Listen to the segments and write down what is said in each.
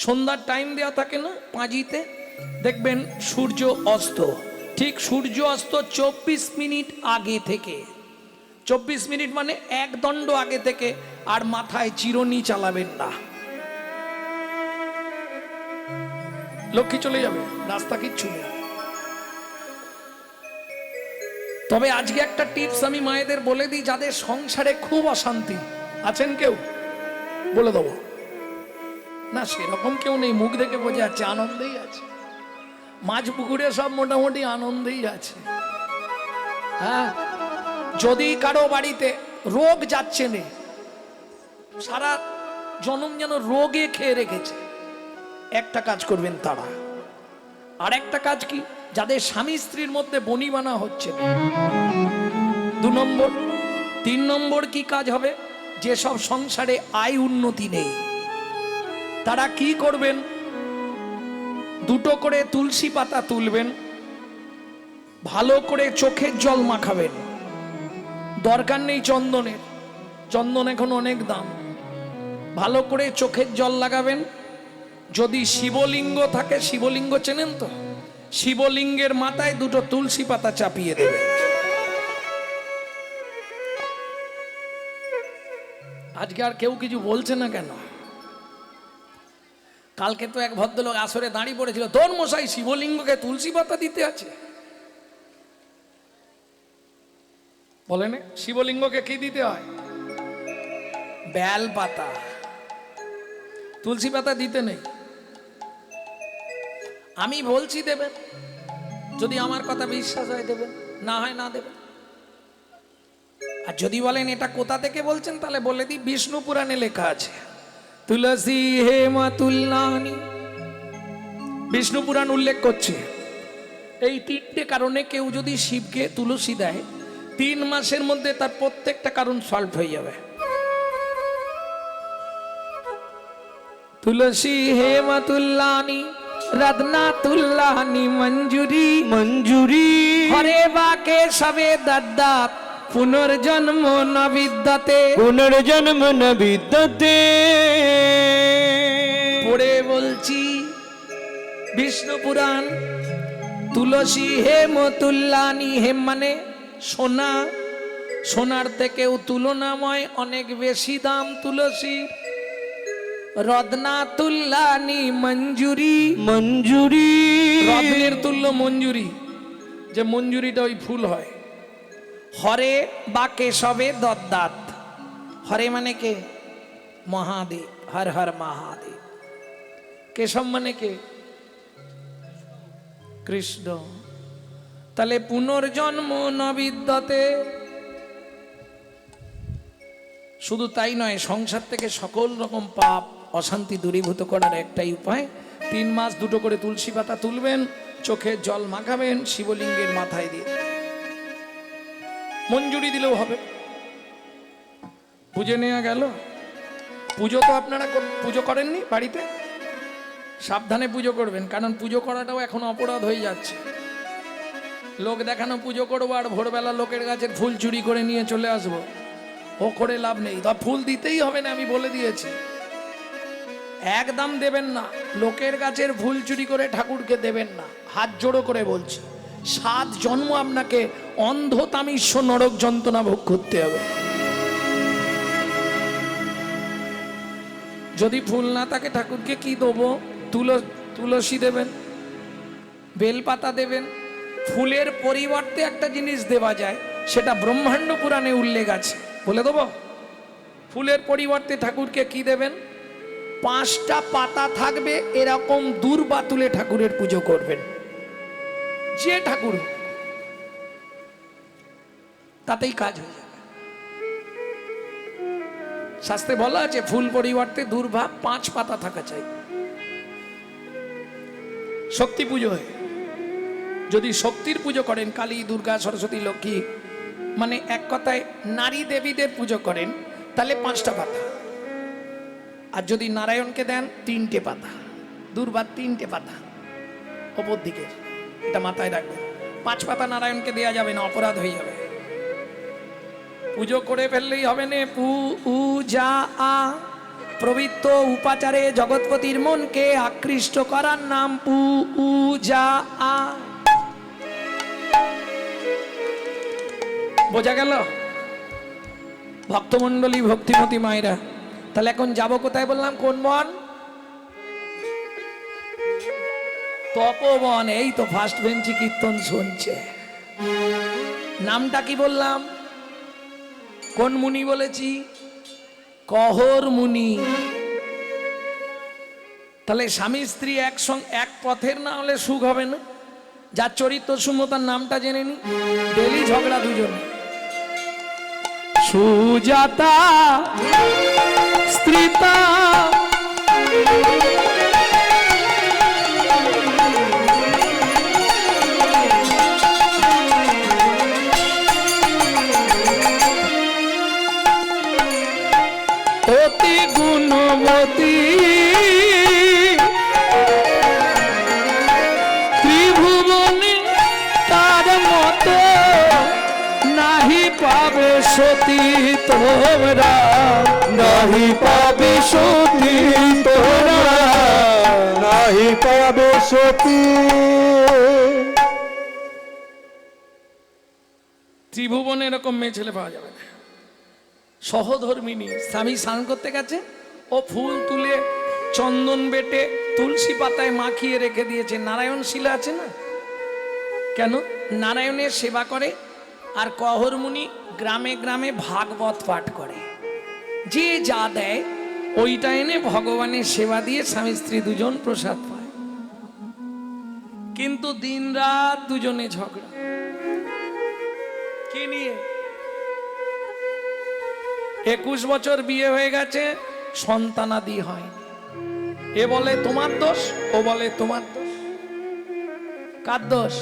সন্ধ্যার টাইম দেওয়া থাকে না পাঁজিতে, দেখবেন সূর্য অস্ত, ঠিক সূর্য অস্ত 24 মিনিট আগে থেকে, 24 মিনিট মানে এক দণ্ড আগে থেকে আর মাথায় চিরুনি চালাবেন না। লক্ষ্মী চলে যাবে, রাস্তা কিচ্ছু নেই। তবে আজকে একটা টিপস আমি মায়েদের বলে দিই, যাদের সংসারে খুব অশান্তি আছেন কেউ, বলে দেবো না, সেরকম কেউ নেই, মুখ দেখে বোঝা যাচ্ছে আনন্দেই আছে, মাছ পুকুরে সব মোটামুটি আনন্দেই আছে। হ্যাঁ, যদি কারো বাড়িতে রোগ যাচ্ছে না, সারা জনম যেন রোগে খেয়ে রেখেছে, একটা কাজ করবেন তারা। আর একটা কাজ কি, যাদের স্বামী স্ত্রীর মধ্যে বনিবানা হচ্ছে না, 2 নম্বর। 3 নম্বর কি কাজ হবে, যেসব সংসারে আয় উন্নতি নেই, তারা কি করবেন, 2টো করে তুলসী পাতা তুলবেন, ভালো করে চোখের জল মাখাবেন, দরকার নেই চন্দনের, চন্দন এখন অনেক দাম, ভালো করে চোখের জল লাগাবেন। যদি শিবলিঙ্গ থাকে, শিবলিঙ্গ চেনেন তো, শিবলিঙ্গের মাথায় 2টো তুলসী পাতা চাপিয়ে দেবেন। আজকে আর কেউ কিছু বলছে না কেন? কালকে তো এক ভদ্রলোক আসরে দাঁড়িয়ে পড়েছিল, তোর মশাই শিবলিঙ্গকে তুলসী পাতা দিতে আছে, বলেন শিবলিঙ্গকে কি দিতে হয়, বেল পাতা, তুলসী পাতা দিতে নেই। আমি বলছি দেবেন, যদি আমার কথা বিশ্বাস হয় দেবেন, না হয় না দেবেন। আর যদি বলেন এটা কোথা থেকে বলছেন, তাহলে বলে দিই, বিষ্ণু পুরাণে লেখা আছে, তুলসী হে মা তুল্লানি, বিষ্ণু পুরাণ উল্লেখ করছে। এই 3টে কারণে কেউ যদি শিবকে তুলসী দেয়, 3 মাসের মধ্যে তার প্রত্যেকটা কারণ সলভ হয়ে যাবে। তুলসী হে মা তুল্লানি, রত্না তুল্লানি মঞ্জুরি, মঞ্জুরি হরে বাকে সবে দদ্দাত, পুনর্জন্ম ন বিদ্যতে, পুনর্জন্ম ন বিদ্যতে। পড়ে বলছি বিষ্ণু পুরাণ, তুলসী হেম তুল্লানি, হেম মানে সোনা, সোনার থেকেও তুলনাময় অনেক বেশি দাম তুলসীর। রত্না তুল্লানি মঞ্জুরি, মঞ্জুরি রত্নের তুল্য মঞ্জুরি, যে মঞ্জুরিটা ওই ফুল হয়। হরে বা কেশবে দদ্দাত, হরে মানে কে, মহাদেব, হর হর মহাদেব। কেশব মানে কে, কৃষ্ণ। তাহলে পুনর্জন্ম ন বিদ্যতে। শুধু তাই নয়, সংসার থেকে সকল রকম পাপ অশান্তি দূরীভূত করার একটাই উপায়, 3 মাস 2টো করে তুলসী পাতা তুলবেন, চোখে জল মাখাবেন, শিবলিঙ্গের মাথায় দিয়ে মঞ্জুরি দিলেও হবে। পুজো নেওয়া গেল। পুজো তো আপনারা পুজো করেননি বাড়িতে, সাবধানে পুজো করবেন, কারণ পুজো করাটাও এখন অপরাধ হয়ে যাচ্ছে। লোক দেখানো পুজো করবো আর ভোরবেলা লোকের গাছের ফুল চুরি করে নিয়ে চলে আসবো, ও করে লাভ নেই। তা ফুল দিতেই হবে না, আমি বলে দিয়েছি, একদম দেবেন না। লোকের গাছের ফুল চুরি করে ঠাকুরকে দেবেন না, হাত জোড়ো করে বলছি। 7 জন্ম আপনাকে অন্ধ তামিস্য নরক যন্ত্রণা ভোগ করতে হবে। যদি ফুল না থাকে ঠাকুরকে কি দেবো, তুলসী দেবেন, বেলপাতা দেবেন। ফুলের পরিবর্তে একটা জিনিস দেওয়া যায়, সেটা ব্রহ্মাণ্ড পুরাণে উল্লেখ আছে, বলে দেবো। ফুলের পরিবর্তে ঠাকুরকে কি দেবেন, 5টা পাতা থাকবে এরকম দূর্বা তুলে ঠাকুরের পুজো করবেন, যে ঠাকুর, তাতেই কাজ হয়ে যাবে। শাস্ত্রে বলা আছে ফুল পরিবর্তে দূর্বা 5 পাতা থাকা চাই। শক্তি পুজো হয়, যদি শক্তির পুজো করেন, কালী, দুর্গা, সরস্বতী, লক্ষ্মী, মানে এক কথায় নারী দেবীদের পুজো করেন, তাহলে 5টা পাতা। আর যদি নারায়ণকে দেন 3টে পাতা, দুর্বার 3টে পাতা ওপর দিকে, এটা মাথায় রাখবেন। 5 পাতা নারায়ণকে দেয়া যাবে না, অপরাধ হয়ে যাবে। পুজো করে ফেললেই হবে না, পূজা প্রবৃত্ত উপাচারে জগৎপতির মনকে আকৃষ্ট করার নাম পূজা। বোঝা গেল ভক্তমণ্ডলী, ভক্তিমতী মায়েরা? তাহলে এখন যাব কোথায় বললাম? কোন বন? তপবন। এই তো ফার্স্ট বেঞ্চি কীর্তন শুনছে। নামটা কি বললাম? কোন মুনি বলেছি? কহর মুনি। তাহলে স্বামী স্ত্রী এক পথের না হলে সুখ হবে না। যার চরিত্র শূন্য তার নামটা জেনে নি। ডেলি ঝগড়া দুজন। সুজাতা স্ত্রীতা অতি গুণবতী ত্রিভুবনে তার মতো নাহি পাবে সতী তোরা, নাহি পাবে সতী তোরা, নাহি পাবে সতী। ত্রিভুবনে এরকম মেয়ে ছেলে পাওয়া যাবে না। সহধর্মিনী, স্বামী স্নান করতে গেছে, ও ফুল তুলে চন্দন বেটে তুলসী পাতায় মাখিয়ে রেখে দিয়েছে। নারায়ণ শিলা আছে না? কেন? নারায়ণের সেবা করে। আর কহরমুনি গ্রামে গ্রামে ভাগবত পাঠ করে। যে যা দেয় ওইটা এনে ভগবানের সেবা দিয়ে স্বামী স্ত্রী দুজন প্রসাদ পায়। কিন্তু দিন রাত দুজনে ঝগড়া। কি নিয়ে? 21 বছর বিয়ে হয়ে গেছে, সন্তানাদি হয়নি। এ বলে তোমার দোষ, ও বলে তোমার দোষ। কার দোষ?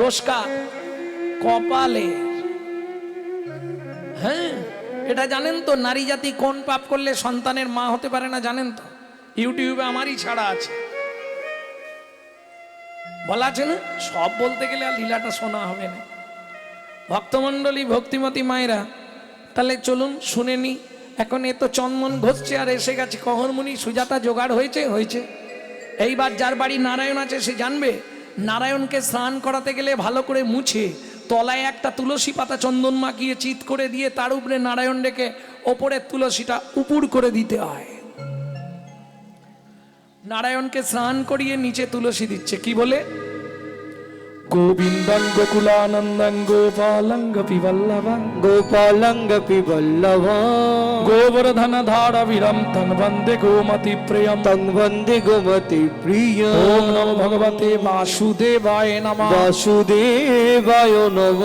দোষ কার? কপালে। হ্যাঁ, এটা জানেন তো নারী জাতি কোন পাপ করলে সন্তানের মা হতে পারে না? জানেন তো? ইউটিউবে আমারই ছাড়া আছে, বলা আছে না? সব বলতে গেলে আর লীলাটা শোনা হবে না। ভক্তমণ্ডলী, ভক্তিমতী মায়েরা, তাহলে চলুন শুনে নি। এখন এ তো চন্দন ঘষছে আর এসে গেছে কহরমুনি। সুজাতা জোগাড় হয়েছে? হয়েছে। এইবার যার বাড়ি নারায়ণ আছে সে জানবে, নারায়ণকে স্নান করাতে গেলে ভালো করে মুছে তলায় একটা তুলসী পাতা চন্দন মাখিয়ে চিৎ করে দিয়ে তার উপরে নারায়ণ রেখে ওপরের তুলসীটা উপুড় করে দিতে হয়। নারায়ণকে স্নান করিয়ে নিচে তুলসী দিচ্ছে। কি বলে? গোবিন্দং গোকুলানন্দং গোপালং গোপীবল্লভং, গোপালং গোপীবল্লভং, গোবর্ধন ধারাবীরম তং বন্দে গোমতি প্রিয়ম, তং বন্দে গোমতি প্রিয়ম। ওম নমো ভগবতে বাসুদেবায় নমঃ, বাসুদেবায় নমঃ।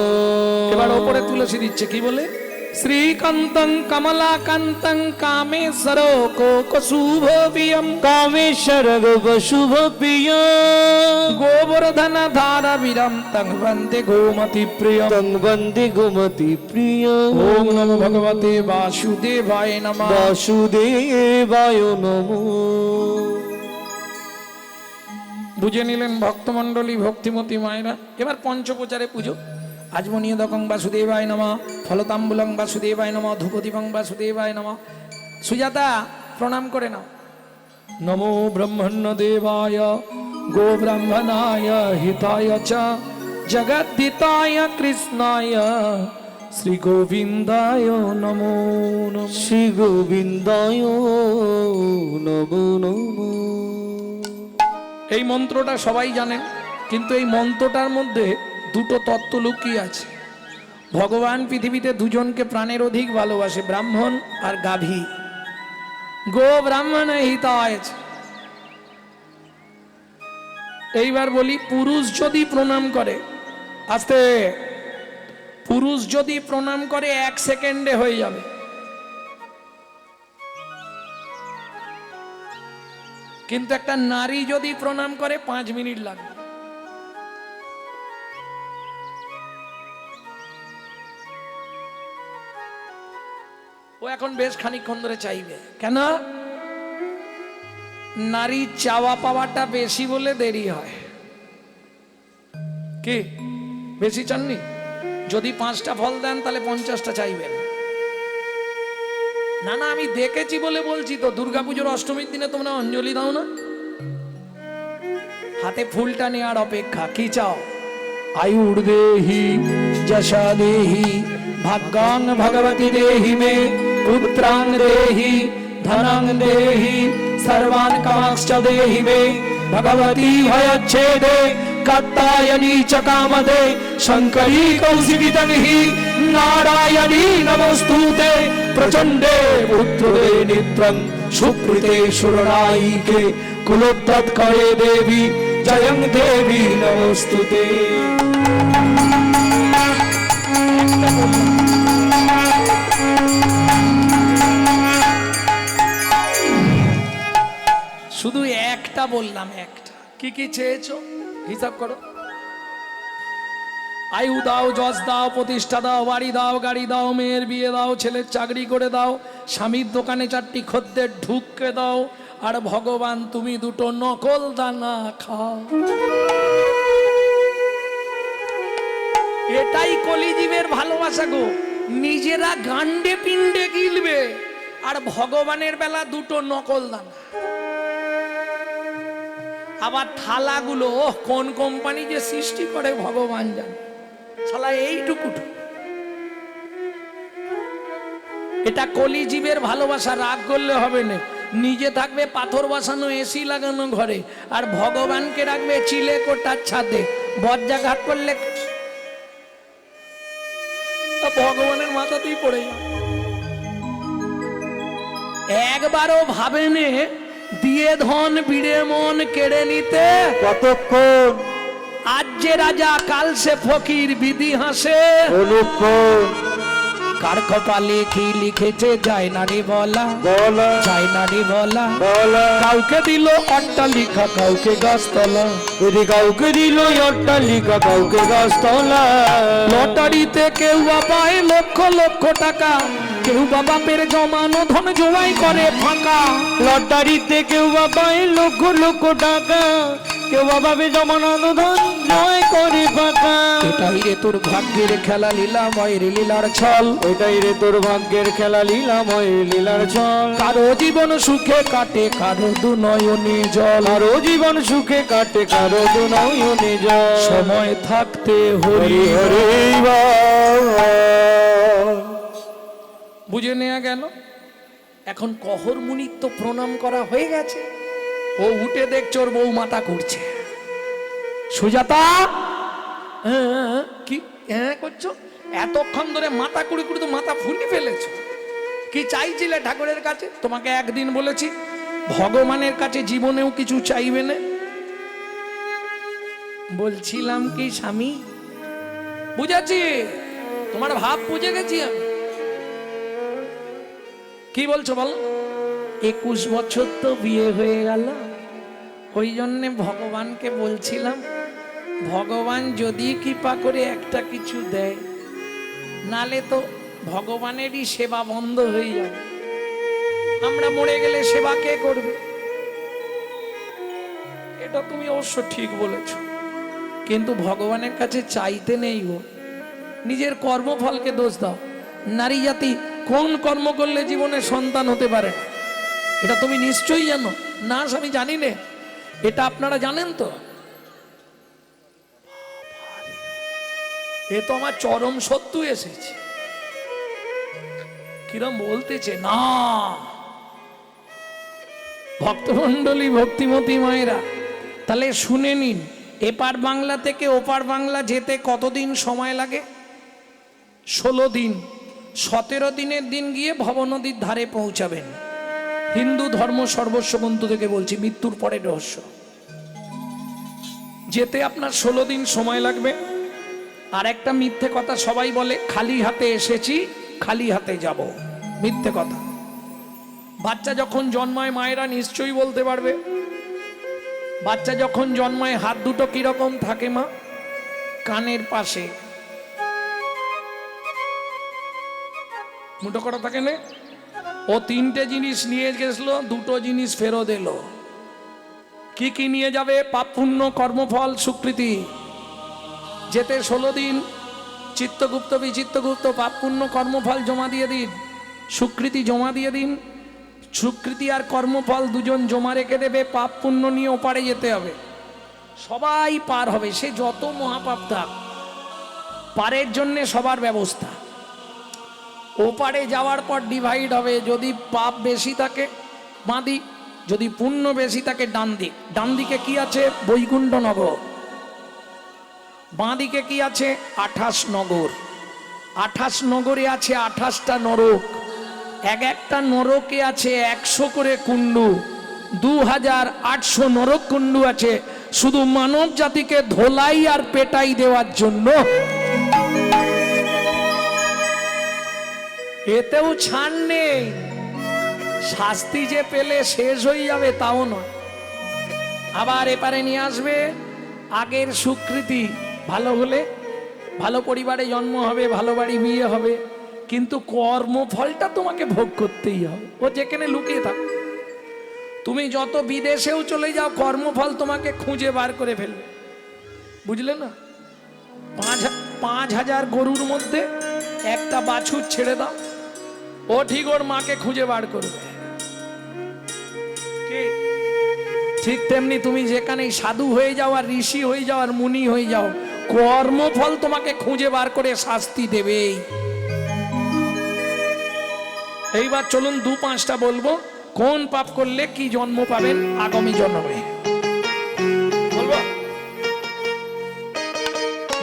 এবার ওপরে তুলসী দিচ্ছে। কি বলে? শ্রীকান্তং কমলাকান্তং কামেশ্বর কোকশুভবিয়ম, কামেশ্বর গোপশুভ প্রিয়ম, গোবর্ধন ধারাবীরম তং বন্দে গোমতি প্রিয়ম, তং বন্দে গোমতি প্রিয়ম। ওম নমো ভগবতে বাসুদেবায় নমঃ, বাসুদেবায় নমঃ। বুঝে নিলেন ভক্তমণ্ডলী, ভক্তিমতী মায়েরা? এবার পঞ্চপ্রচারে পুজো। আজমনীয়দকং বাসুদেবায় নমঃ, ফলতাম্বুলং বাসুদেবায় নমঃ, ধূপদীপং বাসুদেবায় নমঃ। সুজাতা প্রণাম করে নাও। নমো ব্রহ্মণ্য দেবায় গো ব্রাহ্মণায় হিতায় চ জগদ্ধিতায় কৃষ্ণায় শ্রী গোবিন্দায় নমো নমঃ। শ্রী গোবিন্দায় নমো নমঃ। এই মন্ত্রটা সবাই জানেন, কিন্তু এই মন্ত্রটার মধ্যে দুটো তত্ত্ব লুকিয়ে আছে। ভগবান পৃথিবীতে দুজনকে প্রাণের অধিক ভালোবাসে, ব্রাহ্মণ আর গাভী। গো ব্রাহ্মণ হিতায়। এইবার বলি, পুরুষ যদি প্রণাম করে, আস্তে, পুরুষ যদি প্রণাম করে 1 সেকেন্ডে হয়ে যাবে। কিন্তু একটা নারী যদি প্রণাম করে 5 মিনিট লাগবে। ও এখন বেশ খানিকক্ষণ ধরে চাইবে। কেন? নারী চাওয়া পাওয়াটা বেশি বলে দেরি হয়। কি বেশি চাননি? যদি 5টা ফল দেন তাহলে 50টা চাইবেন। না না, আমি দেখেছি বলে বলছি তো। দুর্গাপুজোর অষ্টমীর দিনে তোমরা অঞ্জলি দাও না? হাতে ফুলটা নেওয়ার অপেক্ষা। কি চাও? আয়ুর দেহি, যশা দেহি, ভাগ্যাং ভগবতী দেহি মে, পুত্রাং দেহি, ধনাং দেহি, সর্বান কামাংশ্চ দেহি মে, ভগবতী ভয়চ্ছেদে, কাত্যায়নী চ কামদে, শঙ্করী কৌশিকী তনহি, নারায়ণী নমস্তুতে, প্রচণ্ডে পুত্রে নিত্যং, সুপ্রীতে সুরনায়িকে, কুলোত্তত করে দেবী, জয়ং দেবী নমস্তুতে। শুধু একটা বললাম, একটা। কি কি চেয়েছো হিসাব করো। আয়ু দাও, যশ দাও, প্রতিষ্ঠা দাও, বাড়ি দাও, গাড়ি দাও, মেয়ের বিয়ে দাও, ছেলের চাকরি করে দাও, স্বামীর দোকানে 4টি খদ্দের ঢুককে দাও, আর ভগবান তুমি 2টো নকল দানা খাও। এটাই কলিজীবের ভালোবাসা গো। নিজেরা গান্ডে পিণ্ডে গিলবে, আর ভগবানের বেলা 2টো নকল দানা। আবার থালাগুলো কোন কোম্পানি যে সৃষ্টি করে ভগবান জানে, শালা এইটুকু। এটা কলিজীবের ভালোবাসা। রাগ করলে হবে না। নিজে থাকবে পাথর বসানো, এসি লাগানো ঘরে, আর ভগবানকে রাখবে চিলে কোটার ছাদে। বজ্রাঘাত করলে ভগবানের মাথাতেই পড়ে যাবে। একবারও ভাবেনে দিয়ে ধন বিড়ে মন কেড়ে নিতে কতক্ষণ? আজ যে রাজা কাল সে ফকির, বিধি হাসে অনুক্ষণ। কার কপালে কি লিখেছে যায় না রে বলা, বলা যায় না রে বলা। বলা কাউকে দিল অট্টালিকা, কাউকে গাছতলা, যদি কাউকে দিল অট্টালিকা, কাউকে গাছতলা। লটারিতে কেউ বা পায় লক্ষ লক্ষ টাকা, কেউ বা বাপের জমানো ধন জোয়াই করে ফাঁকা। লটারিতে কেউ বা পায় লক্ষ লক্ষ টাকা, কেউ বা পাবে জমানো ধন জয় করে ফাঁকা। এটাই রে তোর ভাগ্যের খেলা, লীলাময় রে লীলার ছল। এটাই রে তোর ভাগ্যের খেলা, লীলাময় লীলার ছল। কারো জীবন সুখে কাটে, কারো দু নয়নে জল। কারো জীবন সুখে কাটে, কারো দু নয়নে জল। সময় থাকতে হরি হরি হরি। বল। বুঝে নেওয়া গেল। এখন কহর মুনির তো প্রণাম করা হয়ে গেছে। ও উঠে দেখছে ওর বউ মাথা করছে। সুজাতা, কি করছো? এতক্ষণ ধরে মাথা কুড়ি কুড়ি তো মাথা ফুলি ফেলেছো। কি চাইছিলে ঠাকুরের কাছে? তোমাকে একদিন বলেছি ভগবানের কাছে জীবনেও কিছু চাইবে না। বলছিলাম কি স্বামী, বুঝেছি তোমার ভাব, বুঝে গেছি আমি। কি বলছো বলো? 21 বছর তো বিয়ে হয়ে গেল, ওই জন্যে ভগবানকে বলছিলাম ভগবান যদি কৃপা করে একটা কিছু দেয়, নালে তো ভগবানেরই সেবা বন্ধ হয়ে যাবে। আমরা মরে গেলে সেবা কে করবে? এটা তুমি অবশ্য ঠিক বলেছ, কিন্তু ভগবানের কাছে চাইতে নেই গো। নিজের কর্মফলকে দোষ দাও। নারী জাতি কোন কর্ম করলে জীবনে সন্তান হতে পারে এটা তুমি নিশ্চয়ই জানো। না আমি জানি না, এটা আপনারা জানেন তো? এ তো আমার চরম শত্রু এসেছে। কিরম বলতেছে না ভক্তমন্ডলী, ভক্তিমতী মায়েরা, তাহলে শুনে নিন। এপার বাংলা থেকে ওপার বাংলা যেতে কতদিন সময় লাগে? 16 দিন। 17 দিনের দিন গিয়ে ভব নদীর ধারে পৌঁছাবেন। হিন্দু ধর্ম সর্বস্ব গ্রন্থ থেকে বলছি, মৃত্যুর পরে রহস্য। যেতে আপনার 16 দিন সময় লাগবে। আর একটা মিথ্যে কথা সবাই বলে, খালি হাতে এসেছি খালি হাতে যাব। মিথ্যে কথা। বাচ্চা যখন জন্মায় মায়েরা নিশ্চয়ই বলতে পারবে, বাচ্চা যখন জন্মায় হাত দুটো কিরকম থাকে মা? কানের পাশে মুঠো করা থাকে না? ও 3টে জিনিস নিয়ে গেছিল, 2টো জিনিস ফেরত এলো। কি কি নিয়ে যাবে? পাপ পুণ্য, কর্মফল, স্বীকৃতি। যেতে 16 দিন। চিত্তগুপ্ত বিচিত্তগুপ্ত পাপ পুণ্য কর্মফল জমা দিয়ে দিন। সুকৃতি জমা দিয়ে দিন। সুকৃতি আর কর্মফল দুজন জমা রেখে দেবে, পাপ পুণ্য নিয়ে ওপারে যেতে হবে। সবাই পার হবে, সে যত মহাপাপ থাক, পারের জন্যে সবার ব্যবস্থা। ওপারে যাওয়ার পর ডিভাইড হবে, যদি পাপ বেশি থাকে বাঁ দিক, যদি পুণ্য বেশি থাকে ডান দিক। ডান দিকে কি আছে? বৈকুণ্ঠ নগর। বাঁ দিকে কি আছে? 28 নগর। 28 নগরে আছে 28টা নরক। এক একটা নরকে আছে 100 করে কুণ্ডু। 2800 নরক কুণ্ডু আছে শুধু মানব জাতিকে ধোলাই আর পেটাই দেওয়ার জন্য। এতেও ছাড় নেই, শাস্তি যে পেলে শেষ হয়ে যাবে তাও নয়, আবার এপারে নিয়ে আসবে। আগের সুকৃতি ভালো হলে ভালো পরিবারে জন্ম হবে, ভালো বাড়ি বিয়ে হবে, কিন্তু কর্মফলটা তোমাকে ভোগ করতেই হবে। ও যেখানে লুকিয়ে থাকো, তুমি যত বিদেশেও চলে যাও, কর্মফল তোমাকে খুঁজে বার করে ফেলবে, বুঝলে না? 5,000 গরুর মধ্যে একটা বাছুর ছেড়ে দাও, ও ঠিক ওর মাকে খুঁজে বার করবে। ঠিক তেমনি তুমি যেখানেই সাধু হয়ে যাও আর ঋষি হয়ে যাও আর মুনি হয়ে যাও, কর্মফল তোমাকে খুঁজে বার করে শাস্তি দেবেই। এইবার চলুন 2-5টা বলবো, কোন পাপ করলে কি জন্ম পাবেন আগামী জন্মে। বলবো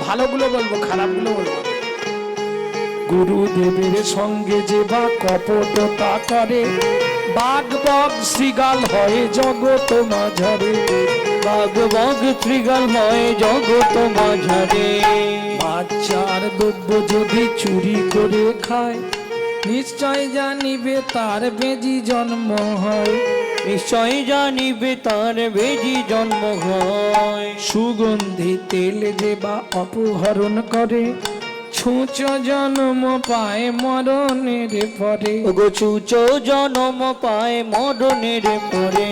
ভালোগুলো বলবো, খারাপগুলো বলবো। গুরুদেবের সঙ্গে যে বা কপটতা করে, বাঘ বগ শ্রীগাল হয় জগত মাঝারে। বাঘ বাঘ ত্রিগাল হয় জগত মাঝারে। বাচ্চার দ্রব্য যদি চুরি করে খায়, নিশ্চয় জানিবে তার বেজি জন্ম হয়। নিশ্চয় জানিবে তার বেজি জন্ম হয়। সুগন্ধি তেল যে বা অপহরণ করে, ছুঁচ জন্ম পায় মরণের পরে। ওগো ছুঁচ জন্ম পায় মরণের পরে।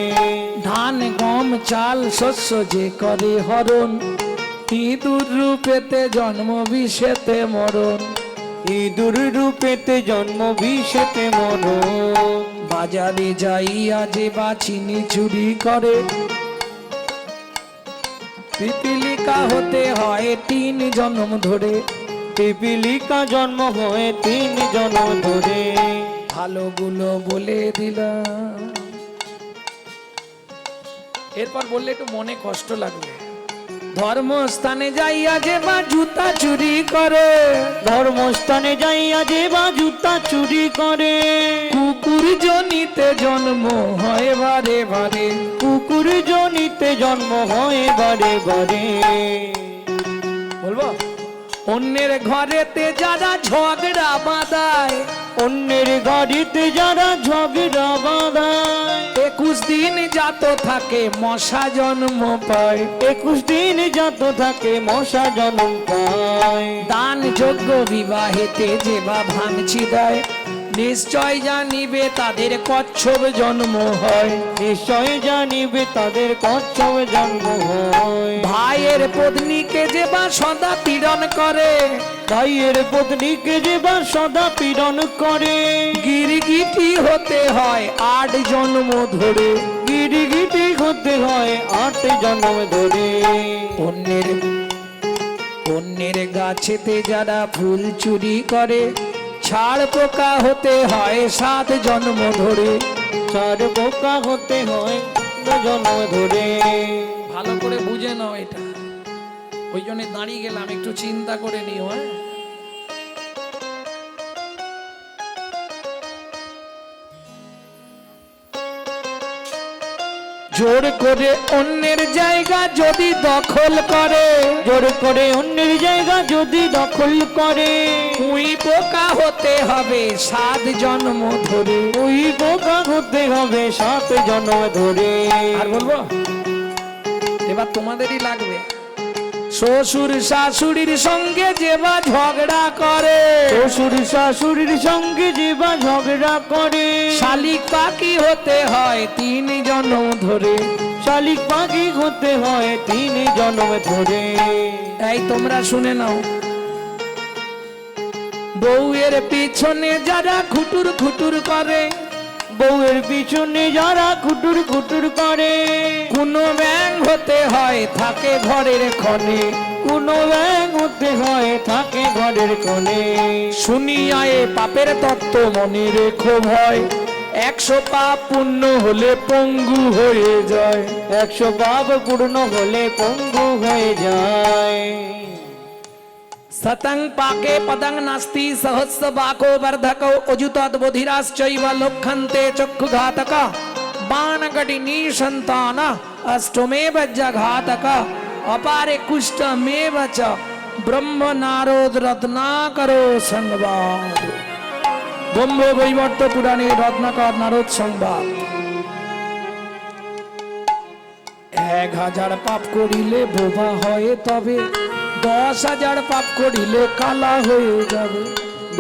ধান গম চাল শস্য যে করে হরণ, ইঁদুর রূপেতে জন্ম বিষেতে মরণ। ইঁদুর রূপেতে জন্ম বিষেতে মরণ। বাজারে যাইয়া যে বা চিনি চুরি করে, পিপিলিকা হতে হয় 3 জন্ম ধরে। পিপিলিকা জন্ম হয় 3 জন্ম ধরে। ভালোগুলো বলে দিলাম, এরপর বললে একটু মনে কষ্ট লাগবে। ধর্মস্থানে যাইয়া যে বা জুতা চুরি করে, ধর্মস্থানে যাইয়া যে বা জুতা চুরি করে। কুকুর জনিতে জন্ম হয় বারে বারে। কুকুর জনিতে জন্ম হয় বারে বারে। বলবো অন্যের ঘরেতে যারা ঝগড়া বাঁধায়, অন্যের গাড়িতে যারা ঝগড়া বাঁধায়। 21 দিন জাত থাকে মশা জন্ম পায়। 21 দিন জাত থাকে মশা জন্ম পায়। দান যোগ্য বিবাহেতে যে বা ভাঙচি দেয়, নিশ্চয় জানিবে তাদের কচ্ছপ জন্ম হয়। নিশ্চয় জানিবে তাদের কচ্ছপ জন্ম হয়। ভাইয়ের পত্নীকে যে বা সদা পীড়ন করে, ভাইয়ের পত্নীকে যে বা সদা পীড়ন করে। গিরগিটি হতে হয় 8 জন্ম ধরে। গিরগিটি হতে হয় 8 জন্ম ধরে। অন্যের গাছেতে যারা ফুল চুরি করে, ছাড় পোকা হতে হয় 7 জন্ম ধরে। ছাড় পোকা হতে হয় 7 জন্ম ধরে। ভালো করে বুঝে নাও এটা, ওই জন্য দাঁড়িয়ে গেলাম, একটু চিন্তা করে নিও। হ্যাঁ, জোর করে অন্যের জায়গা যদি দখল করে, জোর করে অন্যের জায়গা যদি দখল করে। উই পোকা হতে হবে 7 জন্ম ধরে। ওই পোকা হতে হবে 7 জন্ম ধরে। আর বলবো, এবার তোমাদেরই লাগবে। শ্বশুর শাশুড়ির সঙ্গে যে বা ঝগড়া করে, শ্বশুর শাশুড়ির সঙ্গে যে বা ঝগড়া করে। শালিক পাখি হতে হয় 3 জন্ম ধরে। শালিক পাখি হতে হয় 3 জন্ম ধরে। এই তোমরা শুনে নাও, বউয়ের পিছনে যারা খুটুর খুটুর করে, বউয়ের পিছনে যারা খুটুর খুটুর করে, কোনো ব্যাং হতে হয় থাকে ঘরের ক্ষণে, কোনো ব্যাং হতে হয় থাকে ঘরের কোণে। শুনিয়া এ পাপের তত্ত্ব মনে রেখো ভয়, 100 পাপ পূর্ণ হলে পঙ্গু হয়ে যায়। 100 পাপ পূর্ণ হলে পঙ্গু হয়ে যায়। সতং পাকে পদং নাস্তি সহস্র বাকো বর্ধকো অযুতৎ বধিরাশ্চৈব লক্ষন্তে চক্ষুঘাতক বাণগটি নিসন্তান অষ্টমেব জঘাতক অপারে কুষ্ঠমেব চ ব্রহ্ম নারদ রত্নাকরো সংবাদ। ব্রহ্ম বৈবর্ত পুরাণে রত্নাকর নারদ সংবাদ। 1000 পাপ করিলে বোবা হয় তবে, 10,000 পাপ করিলে কালা হয়ে যাবে।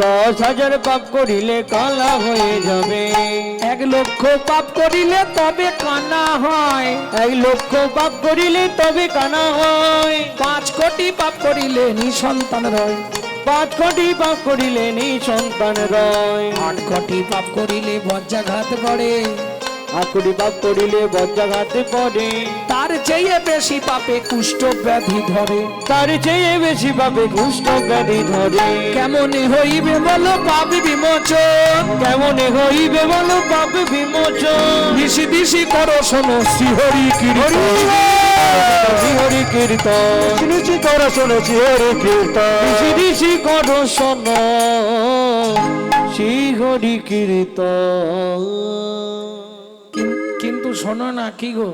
10,000 পাপ করিলে কালা হয়ে যাবে। 1 লক্ষ পাপ করিলে তবে কানা হয়। 1 লক্ষ পাপ করিলে তবে কানা হয়। 5 কোটি পাপ করিলে নিঃসন্তান রয়। 5 কোটি পাপ করিলে নিঃসন্তান রয়। 8 কোটি পাপ করিলে বজ্রাঘাত করে। 8 কোটি পাপ করিলে বজ্রাঘাতে পড়ে। তার চেয়ে বেশি পাপে কুষ্ঠ ব্যাধি ধরে। তার চেয়ে বেশি পাপে কুষ্ঠ ব্যাধি ধরে। কেমনে হইবে বলো পাপ বিমোচন, কেমনে হইবে বলো পাপ বিমোচন। দিশি দিশি করো শোনো শ্রীহরি কীর্তন। হরি কীর্তন নিশি করো শুনেছি হরি কীর্তন। ঋষি ঋষি করো শোনো শ্রী হরি কীর্তন। কিন্তু শোনো না, কি গো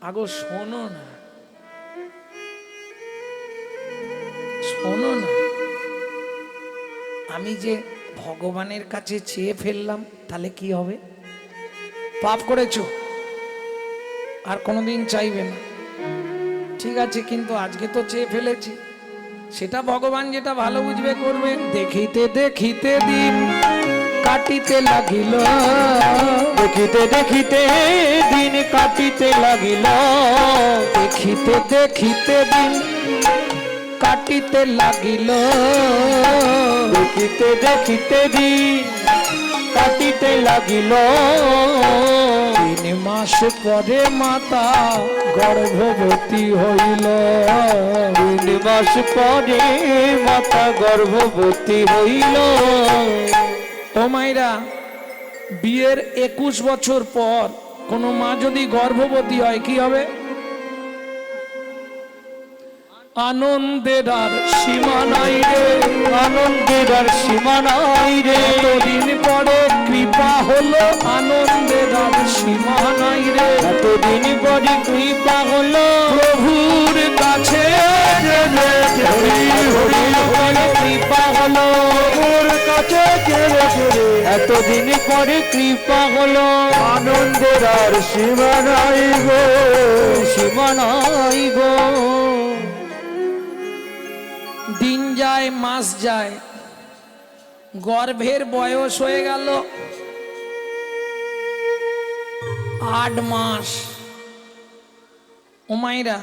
আগো শোনো না, শোনো না। আমি যে ভগবানের কাছে চেয়ে ফেললাম তাহলে কি হবে? পাপ করেছো, আর কোনোদিন চাইবে না, ঠিক আছে, কিন্তু আজকে তো চেয়ে ফেলেছি, সেটা ভগবান যেটা ভালো বুঝবে করবেন। দেখিতে দেখিতে দিন কাটিতে লাগিল, দেখিতে দেখিতে দিন কাটিতে লাগিল। দেখিতে দেখিতে দিন কাটিতে লাগিল। দেখিতে দেখিতে দিন কাটিতে লাগিল। 3 মাস পরে মাতা গর্ভবতী হইল। 3 মাস পরে মাতা গর্ভবতী হইল। ও মাইরা, বিয়ের 21 বছর পর কোনো মা যদি গর্ভবতী হয় কি হবে? আনন্দের আর সীমা নাই রে, আনন্দের আর সীমা নাই রে। এতদিন পরে কৃপা হলো, আনন্দের আর সীমা নাই রে। এতদিন পরে কৃপা হলো প্রভুর কাছে রে রে, হরি হরি হরি। কৃপা হলো প্রভুর কাছে রে রে, এতদিন পরে কৃপা হলো। আনন্দের আর সীমা নাই গো, সীমা নাই গো। দিন যায় মাস যায়, গর্ভের বয়স হয়ে গেল 8 মাস। ওমাইরা,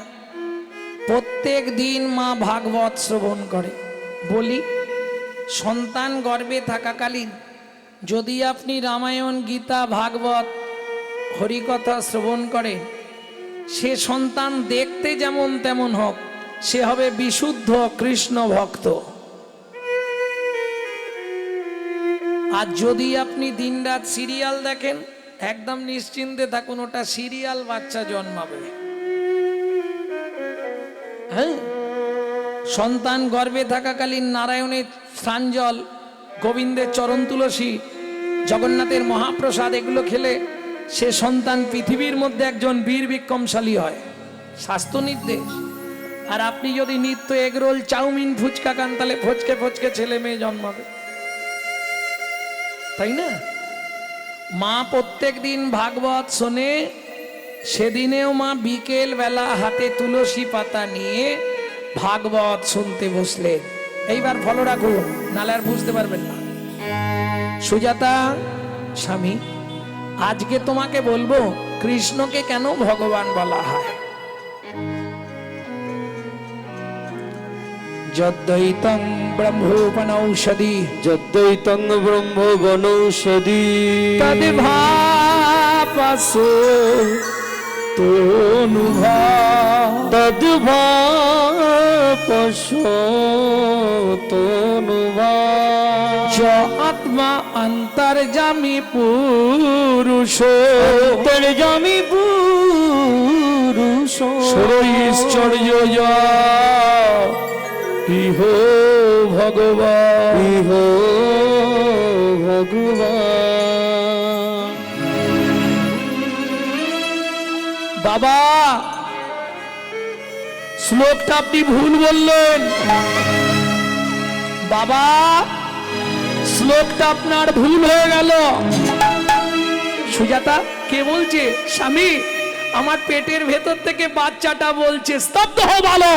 প্রত্যেক দিন মা ভাগবত শ্রবণ করে। বলি, সন্তান গর্ভে থাকাকালীন যদি আপনি রামায়ণ, গীতা, ভাগবত, হরিকথা শ্রবণ করেন, সে সন্তান দেখতে যেমন তেমন হোক, সে হবে বিশুদ্ধ কৃষ্ণ ভক্ত। আর যদি আপনি দিনরাত সিরিয়াল দেখেন, একদম নিশ্চিন্তে থাকুন, ওটা সিরিয়াল বাচ্চা জন্মাবে। হ্যাঁ, সন্তান গর্ভে থাকাকালীন নারায়ণের স্নানজল, গোবিন্দের চরণ তুলসী, জগন্নাথের মহাপ্রসাদ এগুলো খেলে সে সন্তান পৃথিবীর মধ্যে একজন বীর বিক্রমশালী হয়, স্বাস্থ্য নির্দেশ। আর আপনি যদি নিত্য এগরোল, চাউমিন, ফুচকা খান, তাহলে ফচকে ফচকে ছেলে মেয়ে জন্মাবে, তাই না? মা প্রত্যেক দিন ভাগবত শোনে, সেদিনেও মা বিকেল বেলা হাতে তুলসী পাতা নিয়ে ভাগবত শুনতে বসলেন। এইবার ফলো রাখুন, নালে আর বুঝতে পারবেন না। সুজাতা, স্বামী, আজকে তোমাকে বলবো কৃষ্ণকে কেন ভগবান বলা হয়। যদ্দৈতং ব্রহ্মোপনৌষধি যদ্দৈতং ব্রহ্ম গণৌষধি তদ্ভাপাসো তনুভা তদ্ভাপসোতনুভা চ আত্মা অন্তর্যামী পুরুষ অন্তর্যামী পুরুষ সরৈশ্চর্য ইহ ভগবান ইহ ভগবান। বাবা শ্লোকটা আপনি ভুল বললেন। বাবা শ্লোকটা আপনার ভুল হয়ে গেল। সুজাতা কে বলছে? স্বামী আমার পেটের ভেতর থেকে বাচ্চাটা বলছে। স্তব্ধ হও ভালো।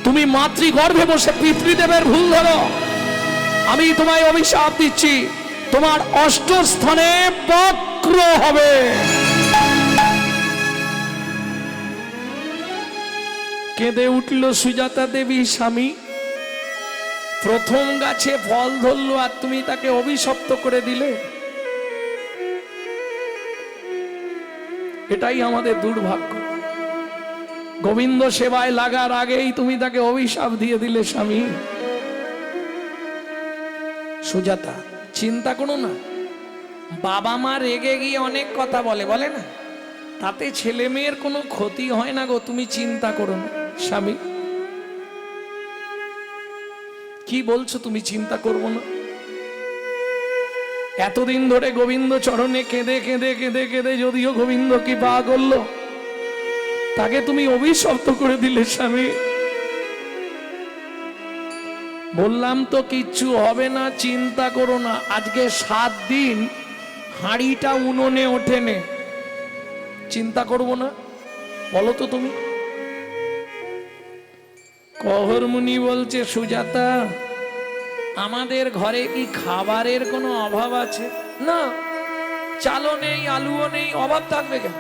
তুমি মাতৃগর্ভে বসে পিতৃদেবের ভুল ধরো। আমি তোমায় অভিশাপ দিচ্ছি, তোমার অষ্টম স্থানে বক্র হবে। কেঁদে উঠল সুজাতা দেবী। স্বামী প্রথম গাছে ফল ধরলো আর তুমি তাকে অভিশপ্ত করে দিলে। এটাই আমাদের দুর্ভাগ্য। গোবিন্দ সেবায় লাগার আগেই তুমি তাকে অভিশাপ দিয়ে দিলে। স্বামী সুজাতা চিন্তা করো না। বাবা মা রেগে গিয়ে অনেক কথা বলে, বলে না, তাতে ছেলে মেয়ের কোনো ক্ষতি হয় না গো। তুমি চিন্তা করো না। স্বামী কি বলছো? তুমি চিন্তা করবো না? এতদিন ধরে গোবিন্দ চরণে কেঁদে কেঁদে কেঁদে কেঁদে যদিও গোবিন্দ কি পা করলো, তাকে তুমি অভিশপ্ত করে দিলে। স্বামী বললাম তো কিচ্ছু হবে না, চিন্তা করো না। আজকে 7 দিন হাঁড়িটা উনুনে ওঠেনে, চিন্তা করবো না? বলো তো তুমি। কহর মুনি বলছে সুজাতা আমাদের ঘরে কি খাবারের কোনো অভাব আছে? না, চালও নেই, আলুও নেই, অভাব থাকবে কেন?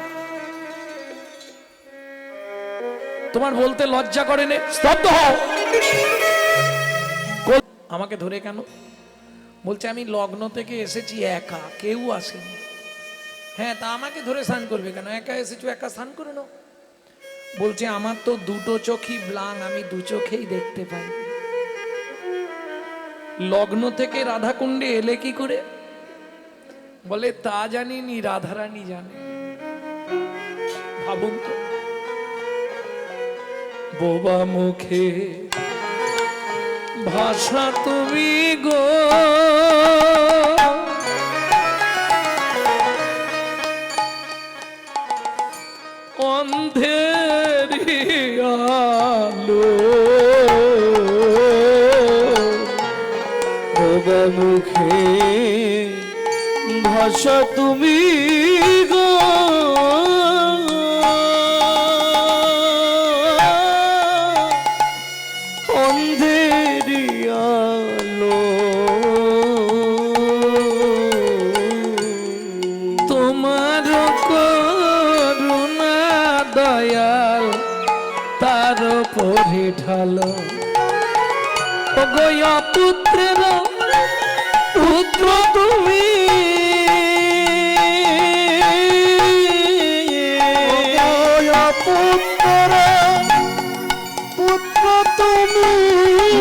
তোমার বলতে লজ্জা করে নে? স্তব্ধ হও। আমাকে ধরে কেন? বলছে আমি লগ্ন থেকে এসেছি একা, কেউ আসেনি। হ্যাঁ তা আমাকে ধরে স্নান করবে কেন? একা এসেছো, একা স্নান করে নাও। বলছে আমার তো দুটো চোখই ব্লাং, আমি দু চোখেই দেখতে পাই। লগ্ন থেকে রাধাকুণ্ডে এলে কি করে? বলে তা জানিনি, রাধারানী জানে। ভাবুন তো, বোবা মুখে ভাষা তুমি গো, অন্ধের আলো বোবা মুখে ভাষা তুমি গো, অন্ধেরি আলো তোমার করুণা দয়াল তার পরে ঢালো। গয়া পুত্রের পুত্র তুমি, পুত্র পুত্র তুমি,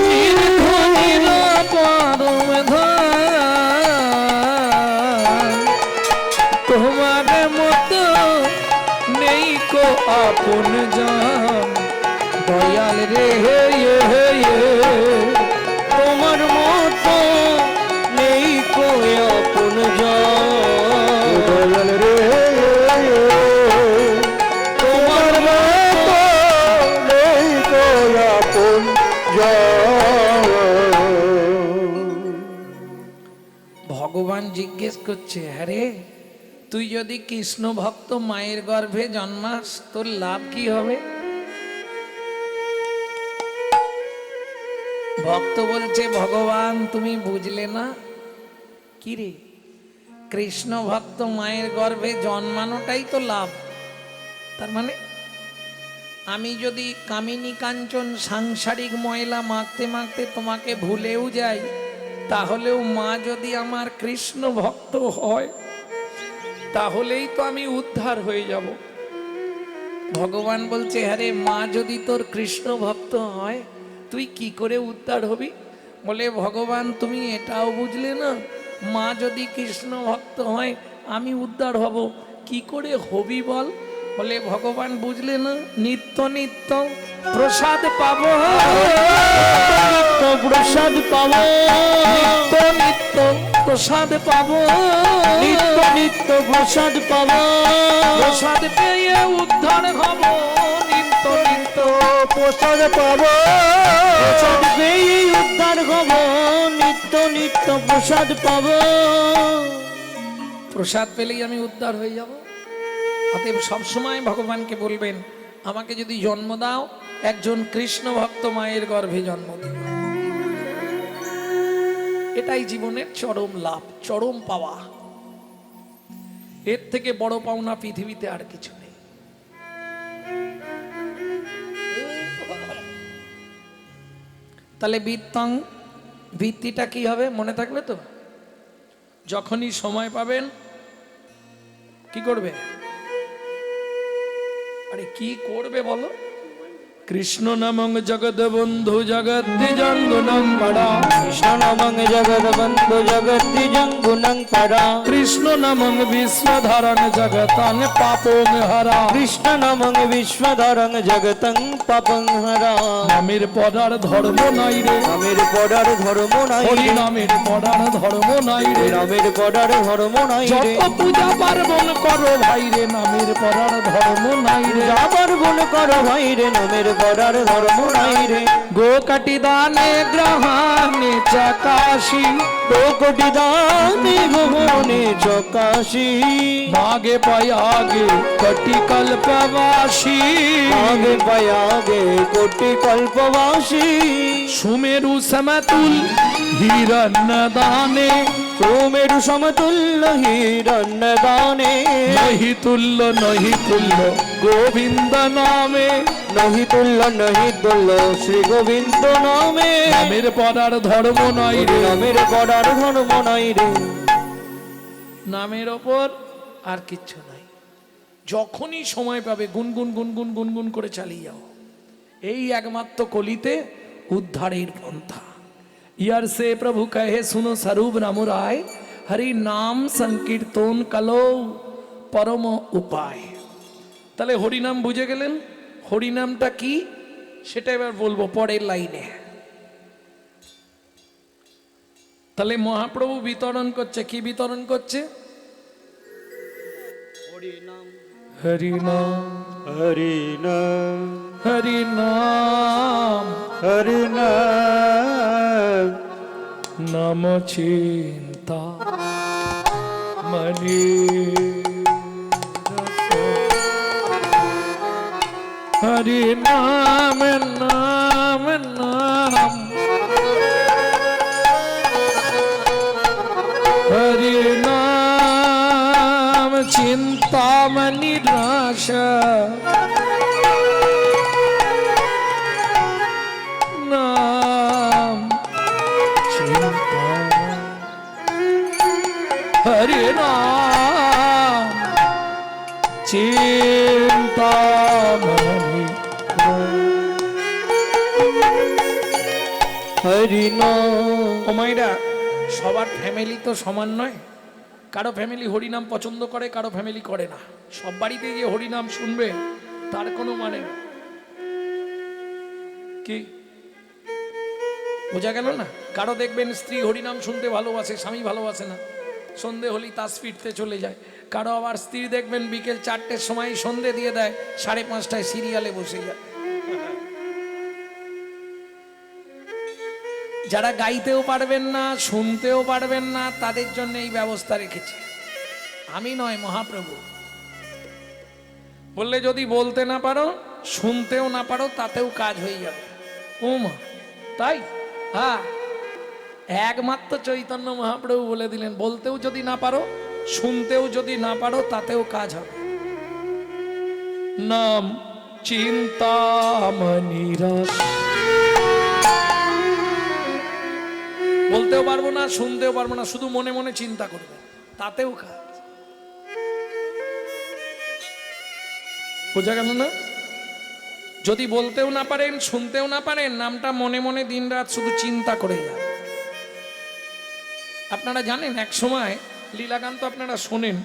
নির্ধনীর পরম ধন, তোমার মতো নেই কো আপন জন। দয়াল রে তোমার মতো নেই কো আপন জন। রে তোমার মতো নেই কো আপন জন। ভগবান জিজ্ঞেস করছে, হ্যাঁ রে তুই যদি কৃষ্ণ ভক্ত মায়ের গর্ভে জন্মাস তোর লাভ কি হবে? ভক্ত বলছে ভগবান তুমি বুঝলে না। কি রে? কৃষ্ণ ভক্ত মায়ের গর্ভে জন্মানোটাই তো লাভ। তার মানে আমি যদি কামিনী কাঞ্চন সাংসারিক ময়লা মাখতে মাখতে তোমাকে ভুলেও যাই, তাহলেও মা যদি আমার কৃষ্ণ ভক্ত হয় তাহলেই তো আমি উদ্ধার হয়ে যাব। ভগবান বলছে, আরে মা যদি তোর কৃষ্ণ ভক্ত হয় তুই কি করে উদ্ধার হবি? বলে, ভগবান তুমি এটাও বুঝলে না, মা যদি কৃষ্ণ ভক্ত হয় আমি উদ্ধার হব, কি করে হবি বল? বলে, ভগবান বুঝলে না, নিত্য নিত্য প্রসাদ পাবো, প্রসাদ পাবো, নিত্য নিত্য প্রসাদ পাবো, নিত্য নিত্য প্রসাদ পাবো, প্রসাদ পেয়ে উদ্ধার হব, নিত্য নিত্য প্রসাদ পাবো, প্রসাদ পেয়ে উদ্ধার হব, নিত্য নিত্য প্রসাদ পাবো। প্রসাদ পেলেই আমি উদ্ধার হয়ে যাব। অতএব সবসময় ভগবানকে বলবেন, আমাকে যদি জন্ম দাও একজন কৃষ্ণ ভক্ত মায়ের গর্ভে জন্ম দিও। এটাই জীবনের চরম লাভ, চরম পাওয়া। এর থেকে বড় পাওনা পৃথিবীতে আর কিছু নেই। তাহলে বীরতং, ভিত্তিটা কি হবে মনে থাকবে তো? যখনই সময় পাবেন কি করবে? আরে কি করবে বলো? কৃষ্ণ নামং জগৎ বন্ধু জগৎ দ্বিজঙ্গুনং পরা, কৃষ্ণ নামং জগৎ বন্ধু জগৎ দ্বিজঙ্গুনং পরা, কৃষ্ণ নামং বিশ্বধারণ জগতাং পাপং হরা, কৃষ্ণ নামং বিশ্বধরং জগতং পাপং হরা। নামের পড়ার ধর্ম নাই রে, নামের পড়ার ধর্ম নাই হরি রে, নামের পড়ার ধর্ম নাই রে, নামের পড়ার ধর্ম নাই রে, যত পূজা পার্বণ করো ভাই রে, নামের পড়ার ধর্ম নাই রে, যা পার্বণ করো ভাই রে, নামের পড়ার ধর্ম নাই রে। গো কাটি দানে গ্রহাণে চকাশি, দো কোটি দানে ভুবনে চকাশি, মাগে পায়াগে কটি কল্পবাসী, আগে পায়াগে কোটি কল্পবাসী, সুমেরু সমতুল হিরণ্য দানে, সুমেরু সমতুল্য হিরণ্য দানে, নহি তুল্য নহি তুল্য গোবিন্দ নামে, নহি তুল্য নহি তুল্য শ্রী গোবিন্দ নামে। নামের পড়ার ধর্ম নয় রে, নামের পড়ার ধর্ম নাই রে, নামের ওপর আর কিচ্ছু নাই। যখনই সময় পাবে গুনগুন গুনগুন গুনগুন করে চালিয়ে যাও। এই একমাত্র কলিতে উদ্ধারের পন্থা। ইয়ার সে প্রভু কহে শুনো স্বরূপ রাম রায়, হরি নাম সংকীর্তন কালো পরম উপায়। তাহলে হরিনাম বুঝে গেলেন, হরিনামটা কি সেটা এবার বলবো পরের লাইনে। তাহলে মহাপ্রভু বিতরণ করছে, কি বিতরণ করছে? হরিনাম হরিনাম হরিনাম হরিনাম, নাম চিন্তা মনি, হরিনাম নাম নাম, হরিনাম চিন্তামণি রাশ, নাম চিন্তামণি, হরিনাম চিন্তামণি, হরিনাম। ও মাইরা, সবার ফ্যামিলি তো সমান নয়। কারো ফ্যামিলি হরিনাম পছন্দ করে, কারো ফ্যামিলি করে না। সব বাড়িতে যে হরিনাম শুনবে তার কোনো মানে নেই। কি বোঝা গেল না? কারো দেখবেন স্ত্রী হরিনাম শুনতে ভালোবাসে, স্বামী ভালোবাসে না, সন্ধে হলেই তাস ফিরতে চলে যায়। কারো আবার স্ত্রী দেখবেন বিকেল 4টের সময় সন্ধে দিয়ে দেয়, 5:30টায় সিরিয়ালে বসে যায়। যারা গাইতেও পারবেন না, শুনতেও পারবেন না, তাদের জন্য এই ব্যবস্থা রেখেছে। আমি নয়, মহাপ্রভু বললে যদি বলতে না পারো, শুনতেও না পারো, তাতেও কাজ হয়ে যাবে। মা তাই? হ্যাঁ, একমাত্র চৈতন্য মহাপ্রভু বলে দিলেন, বলতেও যদি না পারো, শুনতেও যদি না পারো, তাতেও কাজ হবে। নাম চিন্তামণি রস। বলতেও পারবো না, শুনতেও পারবো না, শুধু মনে মনে চিন্তা করবে, তাতেও কাজ। বোঝা গেল না? যদি বলতেও না পারেন, শুনতেও না পারেন, নামটা মনে মনে দিনরাত শুধু চিন্তা করে যান। আপনারা জানেন এক সময় লীলাগান তো আপনারা শোনেন,